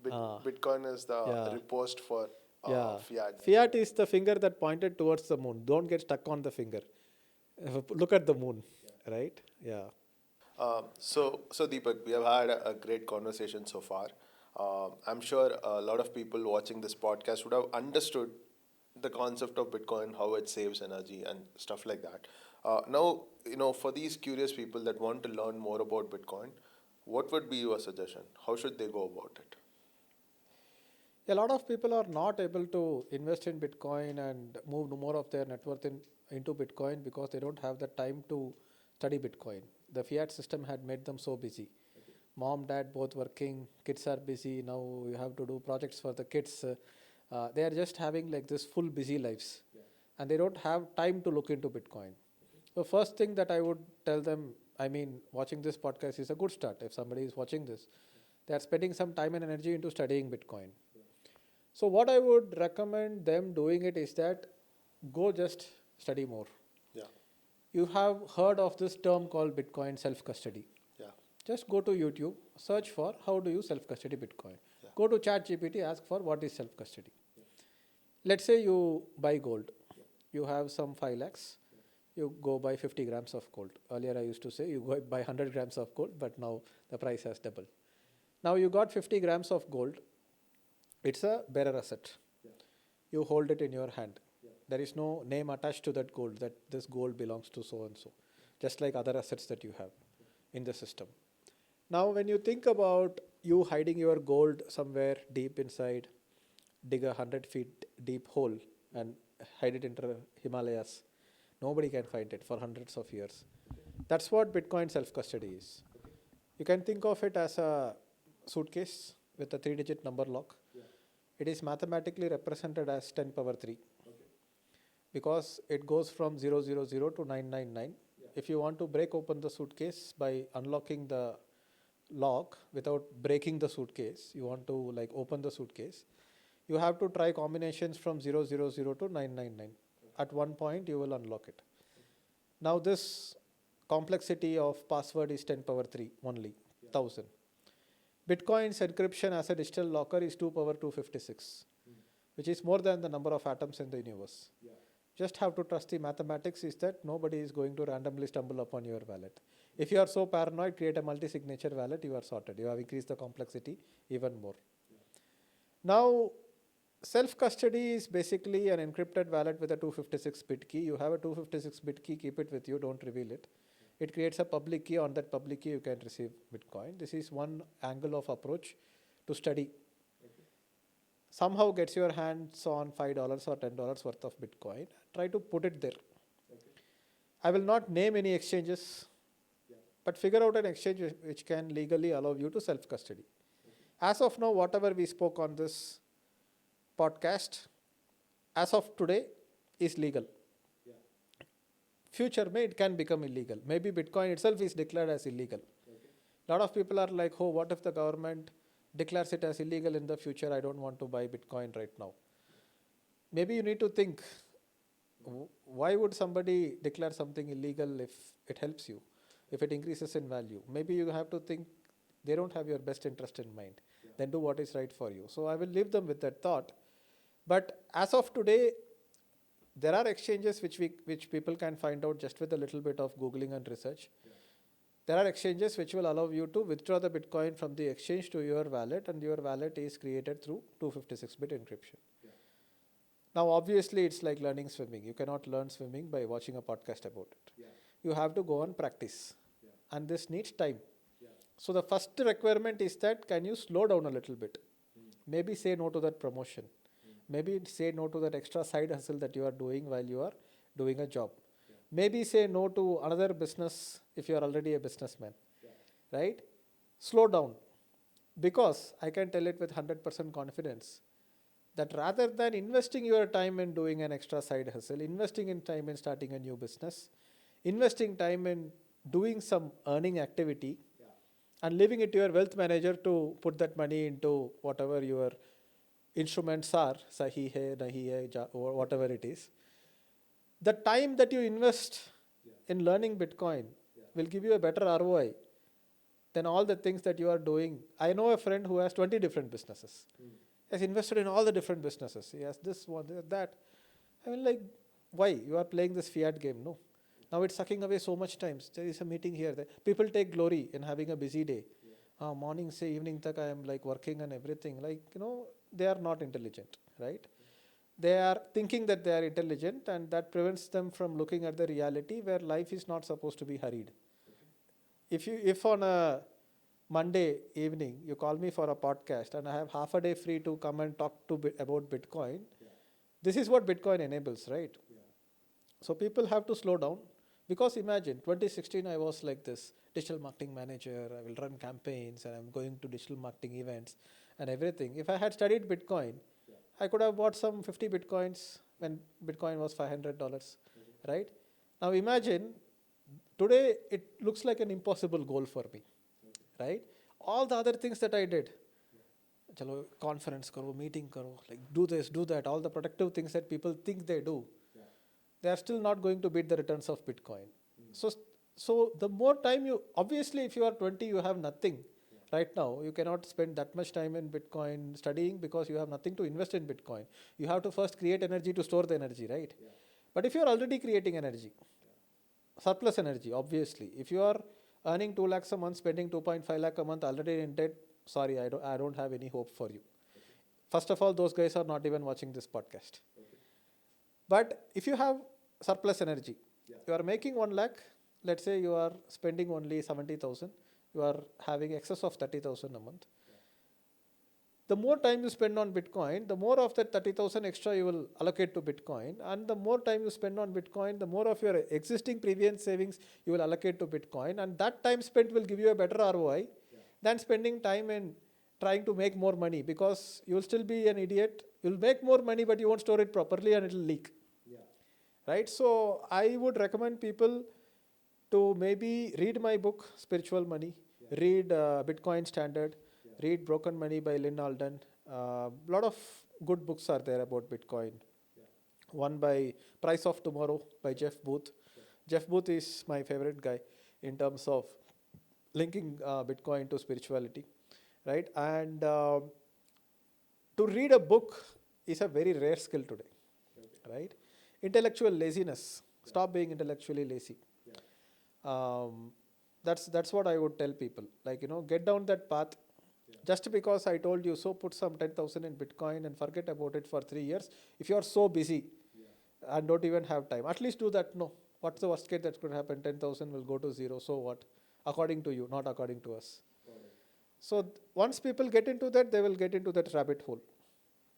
Bitcoin is the riposte for fiat. Fiat is the finger that pointed towards the moon. Don't get stuck on the finger. Look at the moon, right? Yeah. So Deepak, we have had a great conversation so far. I'm sure a lot of people watching this podcast would have understood the concept of Bitcoin, how it saves energy and stuff like that. Now, for these curious people that want to learn more about Bitcoin, what would be your suggestion? How should they go about it? A lot of people are not able to invest in Bitcoin and move more of their net worth into Bitcoin because they don't have the time to study Bitcoin. The fiat system had made them so busy. Mom, dad, both working, kids are busy. Now you have to do projects for the kids. They are just having like this full busy lives, and they don't have time to look into Bitcoin. The first thing that I would tell them, I mean, watching this podcast is a good start. If somebody is watching this, they are spending some time and energy into studying Bitcoin. So what I would recommend them doing it is that go just study more. Yeah. You have heard of this term called Bitcoin self-custody. Yeah. Just go to YouTube, search for how do you self-custody Bitcoin. Yeah. Go to ChatGPT, ask for what is self-custody. Let's say you buy gold. You have some 5 lakhs. You go buy 50 grams of gold. Earlier I used to say you go buy 100 grams of gold, but now the price has doubled. Now you got 50 grams of gold. It's a bearer asset. You hold it in your hand. There is no name attached to that gold, that this gold belongs to so and so, just like other assets that you have in the system. Now when you think about you hiding your gold somewhere deep inside, dig a 100 feet deep hole and hide it into the Himalayas, nobody can find it for hundreds of years. That's what Bitcoin self-custody is. You can think of it as a suitcase with a 3-digit number lock. It is mathematically represented as 10 power 3 because it goes from 000 to 999. If you want to break open the suitcase by unlocking the lock without breaking the suitcase, you want to like open the suitcase, you have to try combinations from 000 to 999. At one point you will unlock it. Now this complexity of password is 10 power 3 only, 1000. Bitcoin's encryption as a digital locker is 2 power 256, which is more than the number of atoms in the universe. Just have to trust the mathematics is that nobody is going to randomly stumble upon your wallet. If you are so paranoid, create a multi-signature wallet, you are sorted. You have increased the complexity even more. Now, self-custody is basically an encrypted wallet with a 256-bit key. You have a 256-bit key, keep it with you, don't reveal it. It creates a public key. On that public key, you can receive Bitcoin. This is one angle of approach to study. Somehow gets your hands on $5 or $10 worth of Bitcoin. Try to put it there. I will not name any exchanges, but figure out an exchange which can legally allow you to self-custody. As of now, whatever we spoke on this podcast, as of today, is legal. Future may it can become illegal. Maybe Bitcoin itself is declared as illegal. A lot of people are like, oh, what if the government declares it as illegal in the future? I don't want to buy Bitcoin right now. Maybe you need to think, why would somebody declare something illegal if it helps you, if it increases in value? Maybe you have to think they don't have your best interest in mind. Then do what is right for you. So I will leave them with that thought. But as of today, there are exchanges which people can find out just with a little bit of Googling and research. There are exchanges which will allow you to withdraw the Bitcoin from the exchange to your wallet, and your wallet is created through 256-bit encryption. Now, obviously, it's like learning swimming. You cannot learn swimming by watching a podcast about it. You have to go and practice. And this needs time. So the first requirement is that can you slow down a little bit? Maybe say no to that promotion. Maybe say no to that extra side hustle that you are doing while you are doing a job. Maybe say no to another business if you are already a businessman. Right? Slow down. Because I can tell it with 100% confidence that rather than investing your time in doing an extra side hustle, investing in time in starting a new business, investing time in doing some earning activity, and leaving it to your wealth manager to put that money into whatever your instruments are, sahi hai, nahi hai, or whatever it is. The time that you invest in learning Bitcoin will give you a better ROI than all the things that you are doing. I know a friend who has 20 different businesses. He has invested in all the different businesses. He has this one, that. I mean, like, why? You are playing this fiat game, no? Now it's sucking away so much time. There is a meeting here. There. People take glory in having a busy day. Morning, say, evening, tak, I am like working and everything. Like, they are not intelligent, right? They are thinking that they are intelligent, and that prevents them from looking at the reality where life is not supposed to be hurried. If on a Monday evening you call me for a podcast and I have half a day free to come and talk about Bitcoin, this is what Bitcoin enables, right? So people have to slow down. Because imagine, 2016 I was like this, digital marketing manager, I will run campaigns and I'm going to digital marketing events and everything. If I had studied Bitcoin, I could have bought some 50 Bitcoins when Bitcoin was $500, right? Now imagine, today it looks like an impossible goal for me, right? All the other things that I did, chalo, conference karo, meeting karo, like do this, do that, all the productive things that people think they do. they are still not going to beat the returns of Bitcoin. So, so the more time you, obviously if you are 20, you have nothing. Right now, you cannot spend that much time in Bitcoin studying because you have nothing to invest in Bitcoin. You have to first create energy to store the energy, right? But if you are already creating energy, surplus energy, obviously, if you are earning 2 lakhs a month, spending 2.5 lakh a month already in debt, sorry, I don't have any hope for you. First of all, those guys are not even watching this podcast. But if you have surplus energy, you are making 1 lakh, let's say you are spending only 70,000, you are having excess of 30,000 a month. The more time you spend on Bitcoin, the more of that 30,000 extra you will allocate to Bitcoin. And the more time you spend on Bitcoin, the more of your existing previous savings you will allocate to Bitcoin. And that time spent will give you a better ROI than spending time in trying to make more money, because you will still be an idiot. You'll make more money, but you won't store it properly and it will leak. Right? So I would recommend people to maybe read my book, Spiritual Money, read Bitcoin Standard, read Broken Money by Lynn Alden. A lot of good books are there about Bitcoin. One by Price of Tomorrow by Jeff Booth. Jeff Booth is my favorite guy in terms of linking Bitcoin to spirituality, right? And to read a book is a very rare skill today, right? Intellectual laziness. Stop being intellectually lazy. That's what I would tell people. Like, get down that path. Just because I told you so, put some 10,000 in Bitcoin and forget about it for 3 years. If you are so busy and don't even have time, at least do that. No. What's the worst case that could happen? 10,000 will go to zero. So what? According to you, not according to us. So once people get into that, they will get into that rabbit hole.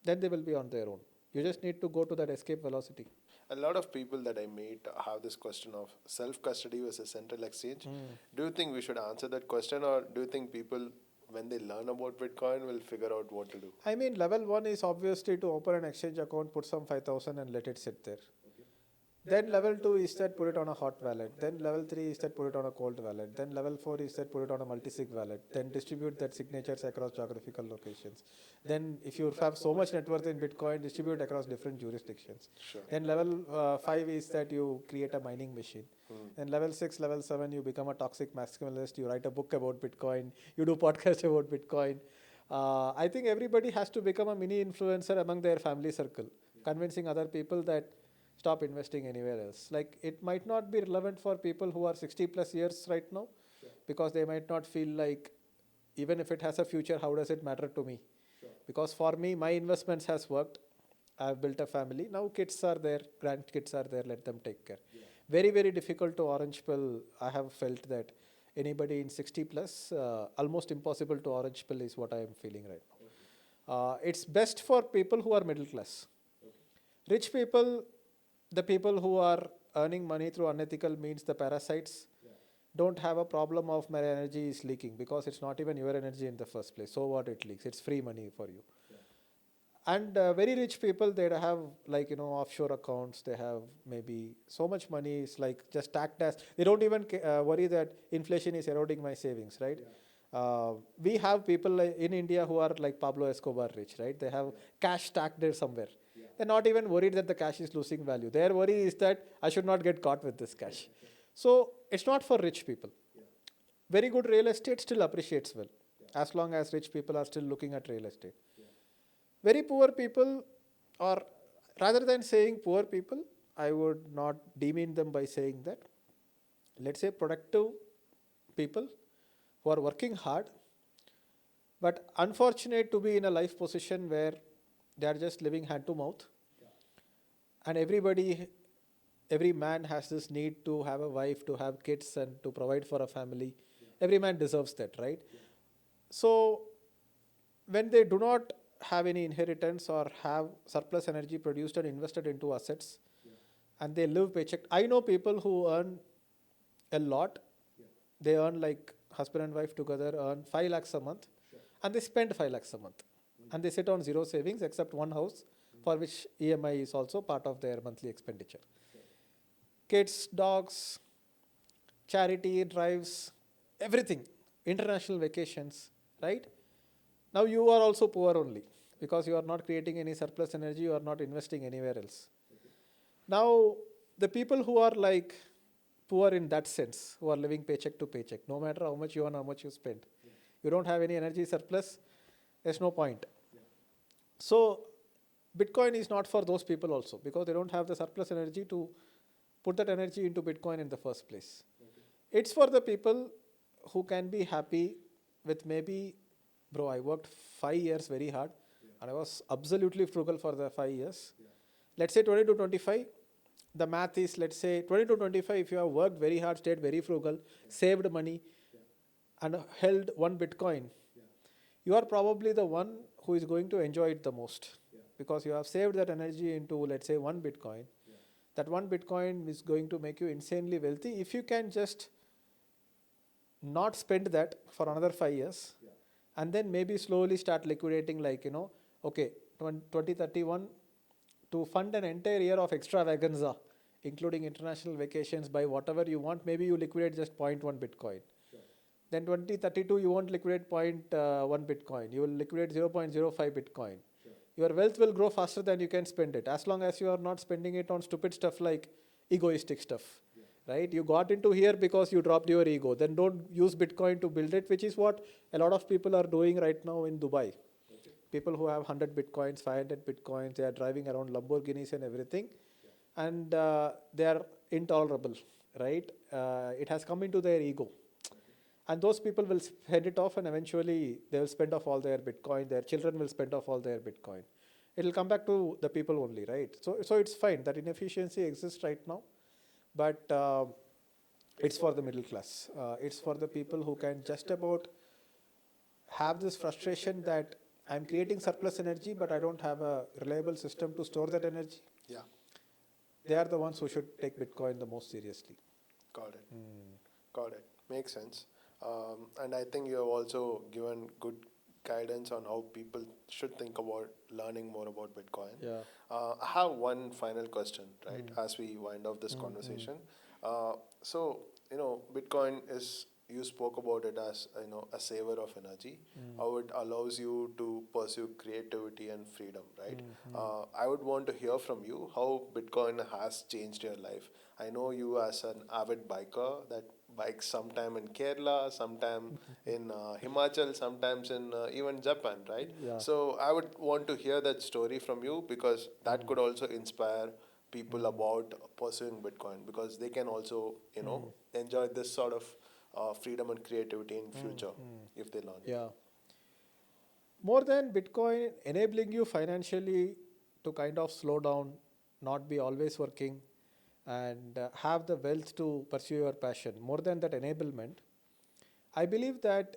Then they will be on their own. You just need to go to that escape velocity. A lot of people that I meet have this question of self-custody versus central exchange. Do you think we should answer that question, or do you think people, when they learn about Bitcoin, will figure out what to do? I mean, level 1 is obviously to open an exchange account, put some 5,000 and let it sit there. Then level 2 is that put it on a hot wallet. Then level 3 is that put it on a cold wallet. Then level 4 is that put it on a multi-sig wallet. Then distribute that signatures across geographical locations. Then if you have so much net worth in Bitcoin, distribute across different jurisdictions. Sure. Then level 5 is that you create a mining machine. Then level 6, level 7, you become a toxic maximalist. You write a book about Bitcoin. You do podcast about Bitcoin. I think everybody has to become a mini influencer among their family circle, convincing other people that stop investing anywhere else. Like, it might not be relevant for people who are 60 plus years right now, because they might not feel like, even if it has a future, how does it matter to me? Because for me, my investments has worked. I've built a family. Now kids are there, grandkids are there, let them take care. Very, very difficult to orange pill. I have felt that anybody in 60 plus, almost impossible to orange pill is what I am feeling right now. It's best for people who are middle class. Rich people, the people who are earning money through unethical means, the parasites, don't have a problem of my energy is leaking, because it's not even your energy in the first place. So what, it leaks? It's free money for you. And very rich people, they have offshore accounts. They have maybe so much money. It's like just tagged as, they don't even worry that inflation is eroding my savings, right? We have people in India who are like Pablo Escobar rich, right? They have cash stacked there somewhere. They're not even worried that the cash is losing value. Their worry is that I should not get caught with this cash. So it's not for rich people. Very good real estate still appreciates well, as long as rich people are still looking at real estate. Very poor people, or rather than saying poor people, I would not demean them by saying that. Let's say productive people who are working hard, but unfortunate to be in a life position where they are just living hand to mouth. And every man has this need to have a wife, to have kids, and to provide for a family. Every man deserves that, right? So when they do not have any inheritance or have surplus energy produced and invested into assets, and they live paycheck. I know people who earn a lot. They earn, like husband and wife together earn 5 lakhs a month, and they spend 5 lakhs a month. And they sit on zero savings except one house, for which EMI is also part of their monthly expenditure. Kids, dogs, charity drives, everything, international vacations, right? Now you are also poor only, because you are not creating any surplus energy, you are not investing anywhere else. Now the people who are like poor in that sense, who are living paycheck to paycheck, no matter how much you earn, how much you spend, you don't have any energy surplus, there's no point. So Bitcoin is not for those people also, because they don't have the surplus energy to put that energy into Bitcoin in the first place. It's for the people who can be happy with maybe, bro, I worked 5 years very hard and I was absolutely frugal for the 5 years. Let's say 20 to 25. The math is, let's say 20 to 25, if you have worked very hard, stayed very frugal, saved money, and held one Bitcoin, you are probably the one who is going to enjoy it the most, because you have saved that energy into, let's say, one Bitcoin. That one Bitcoin is going to make you insanely wealthy if you can just not spend that for another 5 years, and then maybe slowly start liquidating, like, okay, 2031, to fund an entire year of extravaganza, including international vacations, buy whatever you want, maybe you liquidate just 0.1 Bitcoin. Then 2032, you won't liquidate 0.1 Bitcoin. You will liquidate 0.05 Bitcoin. Your wealth will grow faster than you can spend it, as long as you are not spending it on stupid stuff like egoistic stuff, right? You got into here because you dropped your ego. Then don't use Bitcoin to build it, which is what a lot of people are doing right now in Dubai. People who have 100 Bitcoins, 500 Bitcoins, they are driving around Lamborghinis and everything, and they are intolerable, right? It has come into their ego. And those people will spend it off, and eventually they will spend off all their Bitcoin. Their children will spend off all their Bitcoin. It will come back to the people only, right? So it's fine that inefficiency exists right now, but it's for the middle class. It's for the people who can just about have this frustration that I'm creating surplus energy, but I don't have a reliable system to store that energy. Yeah. They are the ones who should take Bitcoin the most seriously. Got it. Got it. Makes sense. And I think you have also given good guidance on how people should think about learning more about Bitcoin. Yeah. I have one final question, right, as we wind up this conversation. So, Bitcoin is, you spoke about it as, a saver of energy, how it allows you to pursue creativity and freedom, right? I would want to hear from you how Bitcoin has changed your life. I know you as an avid biker that bikes sometime in Kerala, sometime in Himachal, sometimes in even Japan, right? Yeah. So I would want to hear that story from you, because that could also inspire people about pursuing Bitcoin, because they can also, enjoy this sort of freedom and creativity in future if they learn. Yeah. More than Bitcoin enabling you financially to kind of slow down, not be always working, and have the wealth to pursue your passion, more than that enablement, I believe that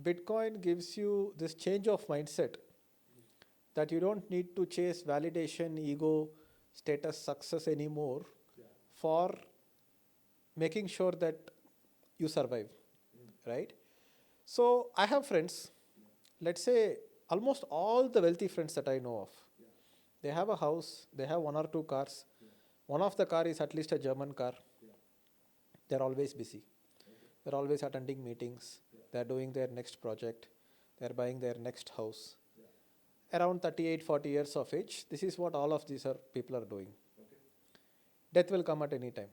Bitcoin gives you this change of mindset, that you don't need to chase validation, ego, status, success anymore for making sure that you survive, right? So I have friends, let's say almost all the wealthy friends that I know of, they have a house, they have one or two cars. One of the car is at least a German car. They're always busy. They're always attending meetings. They're doing their next project. They're buying their next house. Around 38, 40 years of age, this is what all of these people are doing. Death will come at any time.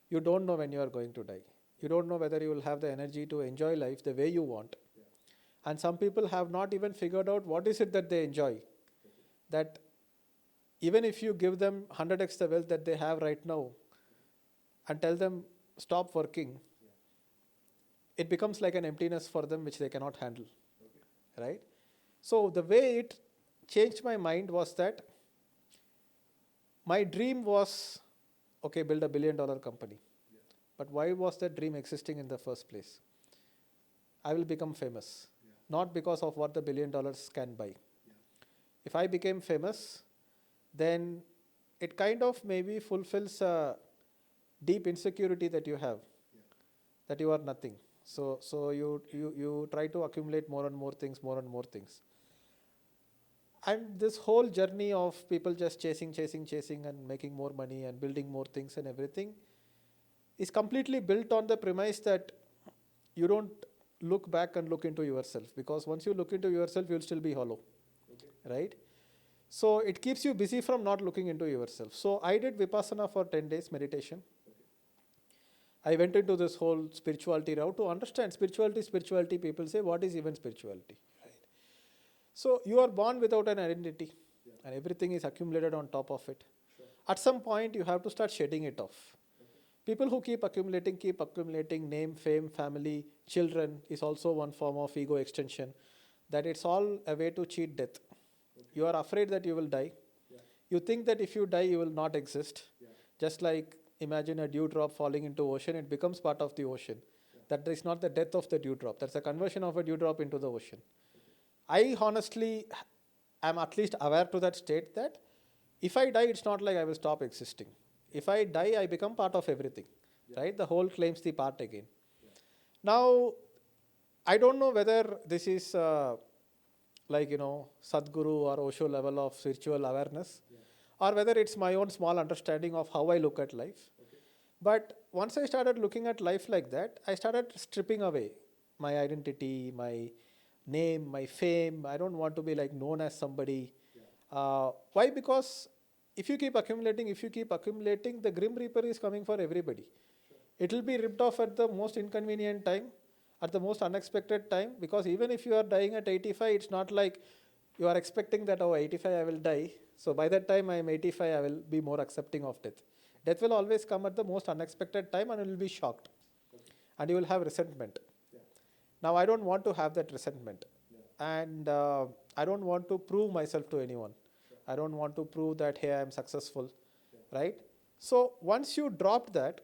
You don't know when you are going to die. You don't know whether you will have the energy to enjoy life the way you want. And some people have not even figured out what is it that they enjoy. That even if you give them 100x the wealth that they have right now and tell them stop working, it becomes like an emptiness for them which they cannot handle, right? So the way it changed my mind was that my dream was, okay, build $1 billion company. But why was that dream existing in the first place? I will become famous, not because of what the $1 billion can buy. If I became famous, then it kind of maybe fulfills a deep insecurity that you have, that you are nothing. So you try to accumulate more and more things, more and more things. And this whole journey of people just chasing and making more money and building more things and everything is completely built on the premise that you don't look back and look into yourself, because once you look into yourself, you'll still be hollow, right? So it keeps you busy from not looking into yourself. So I did Vipassana for 10 days meditation. I went into this whole spirituality route to understand spirituality. People say, what is even spirituality? Right? So you are born without an identity, and everything is accumulated on top of it. At some point, you have to start shedding it off. People who keep accumulating name, fame, family, children is also one form of ego extension. That it's all a way to cheat death. You are afraid that you will die. You think that if you die, you will not exist. Just like imagine a dewdrop falling into ocean, it becomes part of the ocean. That is not the death of the dewdrop. That's a conversion of a dewdrop into the ocean. I honestly am at least aware to that state that if I die, it's not like I will stop existing. If I die, I become part of everything, right? The whole claims the part again. Now, I don't know whether this is like, Sadhguru or Osho level of spiritual awareness, or whether it's my own small understanding of how I look at life. But once I started looking at life like that, I started stripping away my identity, my name, my fame. I don't want to be like known as somebody. Why? Because if you keep accumulating, the Grim Reaper is coming for everybody. It will be ripped off at the most inconvenient time, at the most unexpected time, because even if you are dying at 85, it's not like you are expecting that, oh, 85 I will die. So by that time I am 85, I will be more accepting of death. Death will always come at the most unexpected time, and you will be shocked. And you will have resentment. Now I don't want to have that resentment. And I don't want to prove myself to anyone. I don't want to prove that, hey, I am successful, right? So once you drop that,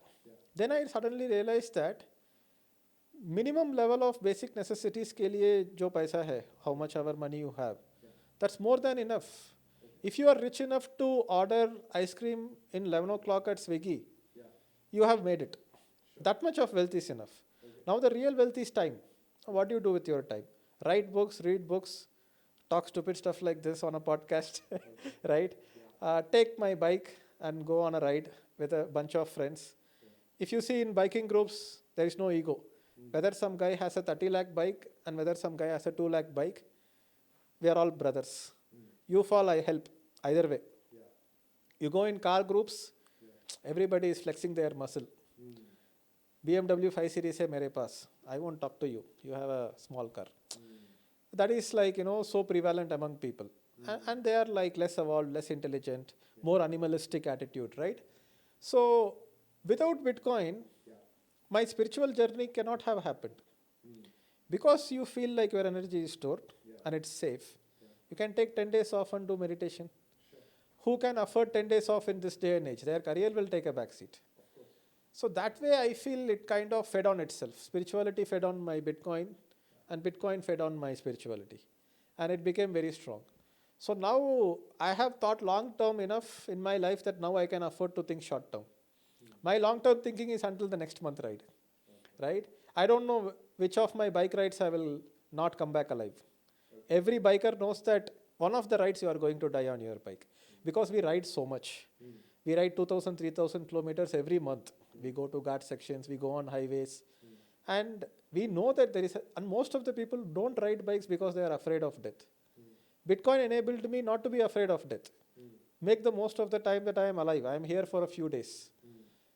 then I suddenly realized that minimum level of basic necessities के लिए जो पैसा है, how much ever money you have, that's more than enough. If you are rich enough to order ice cream in 11 o'clock at Swiggy, you have made it. That much of wealth is enough. Now the real wealth is time. What do you do with your time? Write books, read books, talk stupid stuff like this on a podcast, right? Take my bike and go on a ride with a bunch of friends. If you see in biking groups, there is no ego. Whether some guy has a 30 lakh bike and whether some guy has a 2 lakh bike, we are all brothers. You fall, I help. Either way. You go in car groups, everybody is flexing their muscle. BMW 5 Series hai mere paas. I won't talk to you. You have a small car. That is like, so prevalent among people. And they are like less evolved, less intelligent, more animalistic attitude, right? So without Bitcoin, my spiritual journey cannot have happened. Because you feel like your energy is stored and it's safe. You can take 10 days off and do meditation. Who can afford 10 days off in this day and age? Their career will take a backseat. So that way I feel it kind of fed on itself. Spirituality fed on my Bitcoin and Bitcoin fed on my spirituality. And it became very strong. So now I have thought long term enough in my life that now I can afford to think short term. My long term thinking is until the next month ride. Right? I don't know which of my bike rides I will not come back alive. Every biker knows that one of the rides you are going to die on your bike. Because we ride so much. We ride 2,000, 3,000 kilometers every month. We go to Ghat sections, we go on highways. And we know that and most of the people don't ride bikes because they are afraid of death. Bitcoin enabled me not to be afraid of death. Make the most of the time that I am alive. I am here for a few days.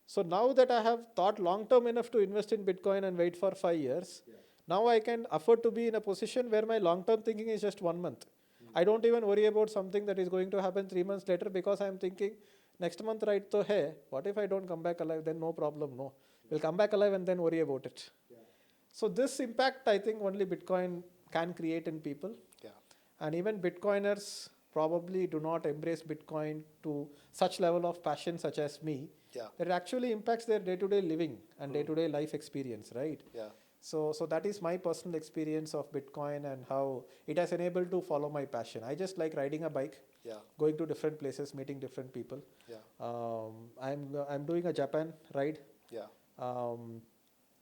So now that I have thought long term enough to invest in Bitcoin and wait for 5 years, now I can afford to be in a position where my long term thinking is just 1 month. I don't even worry about something that is going to happen 3 months later because I am thinking, next month right to hai, what if I don't come back alive? Then no problem, no. We'll come back alive and then worry about it. So this impact, I think only Bitcoin can create in people. And even Bitcoiners probably do not embrace Bitcoin to such level of passion such as me. That it actually impacts their day-to-day living and day-to-day life experience, right? So that is my personal experience of Bitcoin and how it has enabled to follow my passion. I just like riding a bike, going to different places, meeting different people. I'm doing a Japan ride,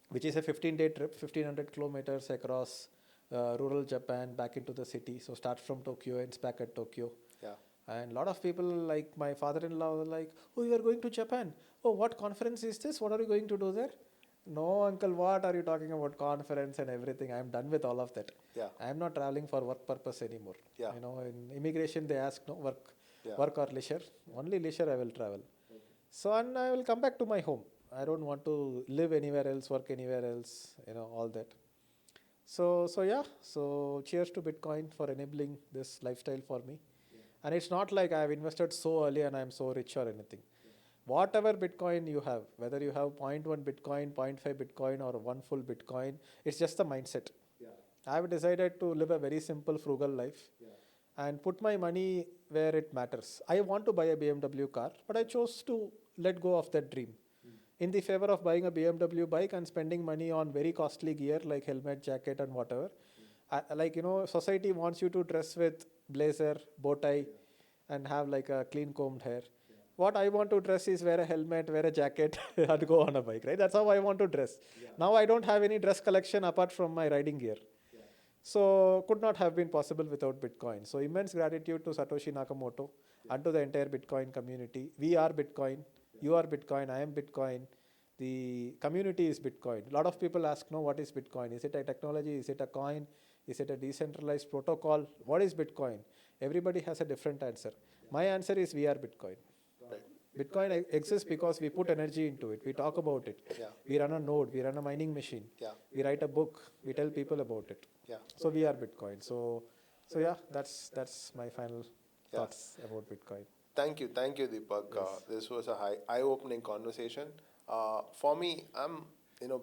which is a 15-day trip, 1,500 kilometers across rural Japan back into the city. So start from Tokyo, ends back at Tokyo. And a lot of people like my father-in-law were like, oh, you are going to Japan. Oh, what conference is this? What are you going to do there? No, uncle, what are you talking about? Conference and everything. I'm done with all of that. Yeah. I'm not traveling for work purpose anymore. Yeah. In immigration, they ask no work, Yeah. work or leisure. Only leisure I will travel. So, and I will come back to my home. I don't want to live anywhere else, work anywhere else, all that. So yeah, so cheers to Bitcoin for enabling this lifestyle for me. And it's not like I've invested so early and I'm so rich or anything. Whatever Bitcoin you have, whether you have zero point 0.1 Bitcoin, 0.5 Bitcoin, or one full Bitcoin, it's just the mindset. I've decided to live a very simple, frugal life and put my money where it matters. I want to buy a BMW car, but I chose to let go of that dream in the favor of buying a BMW bike and spending money on very costly gear like helmet, jacket, and whatever. Society wants you to dress with blazer, bow tie, and have like a clean combed hair. What I want to dress is wear a helmet, wear a jacket, and go on a bike, right? That's how I want to dress. Now I don't have any dress collection apart from my riding gear. So could not have been possible without Bitcoin. So immense gratitude to Satoshi Nakamoto and to the entire Bitcoin community. We are Bitcoin. You are Bitcoin. I am Bitcoin. The community is Bitcoin. A lot of people ask, no, what is Bitcoin? Is it a technology? Is it a coin? Is it a decentralized protocol? What is Bitcoin? Everybody has a different answer. My answer is we are Bitcoin. Right. Bitcoin exists because we put energy into it. We talk about it. Yeah. We run a node. We run a mining machine. Yeah. We write a book. We tell people about it. Yeah. So we are Bitcoin. So yeah, that's my final thoughts about Bitcoin. Thank you, Deepak. Yes. This was a eye-opening conversation. For me, I'm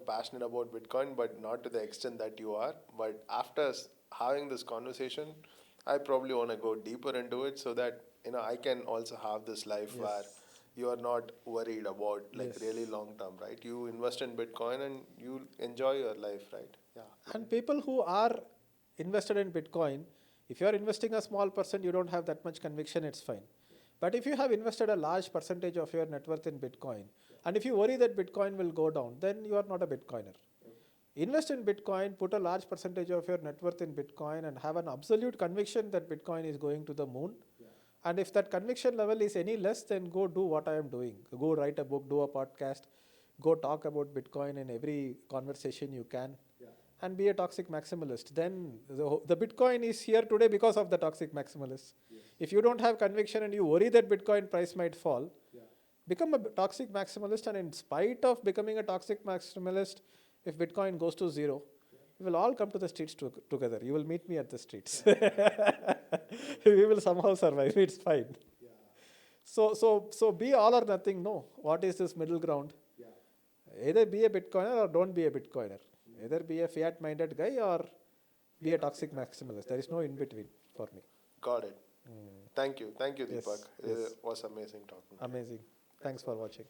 passionate about Bitcoin, but not to the extent that you are. But after having this conversation, I probably want to go deeper into it so that I can also have this life Yes. where you are not worried about like Yes. really long term, right? You invest in Bitcoin and you enjoy your life, right? Yeah. And people who are invested in Bitcoin, if you are investing a small percent, you don't have that much conviction, it's fine. But if you have invested a large percentage of your net worth in Bitcoin, and if you worry that Bitcoin will go down, then you are not a Bitcoiner. Invest in Bitcoin, put a large percentage of your net worth in Bitcoin, and have an absolute conviction that Bitcoin is going to the moon. And if that conviction level is any less, then go do what I am doing. Go write a book, do a podcast, go talk about Bitcoin in every conversation you can, and be a toxic maximalist. Then the Bitcoin is here today because of the toxic maximalist. If you don't have conviction and you worry that Bitcoin price might fall, become a toxic maximalist, and in spite of becoming a toxic maximalist, if Bitcoin goes to zero, we will all come to the streets together. You will meet me at the streets. We will somehow survive. It's fine. So be all or nothing. No. What is this middle ground? Either be a Bitcoiner or don't be a Bitcoiner. Either be a fiat-minded guy or be a toxic maximalist. There is no in between for me. Got it. Thank you, Yes, Deepak. yes. It was amazing talking. Amazing. Thanks for watching.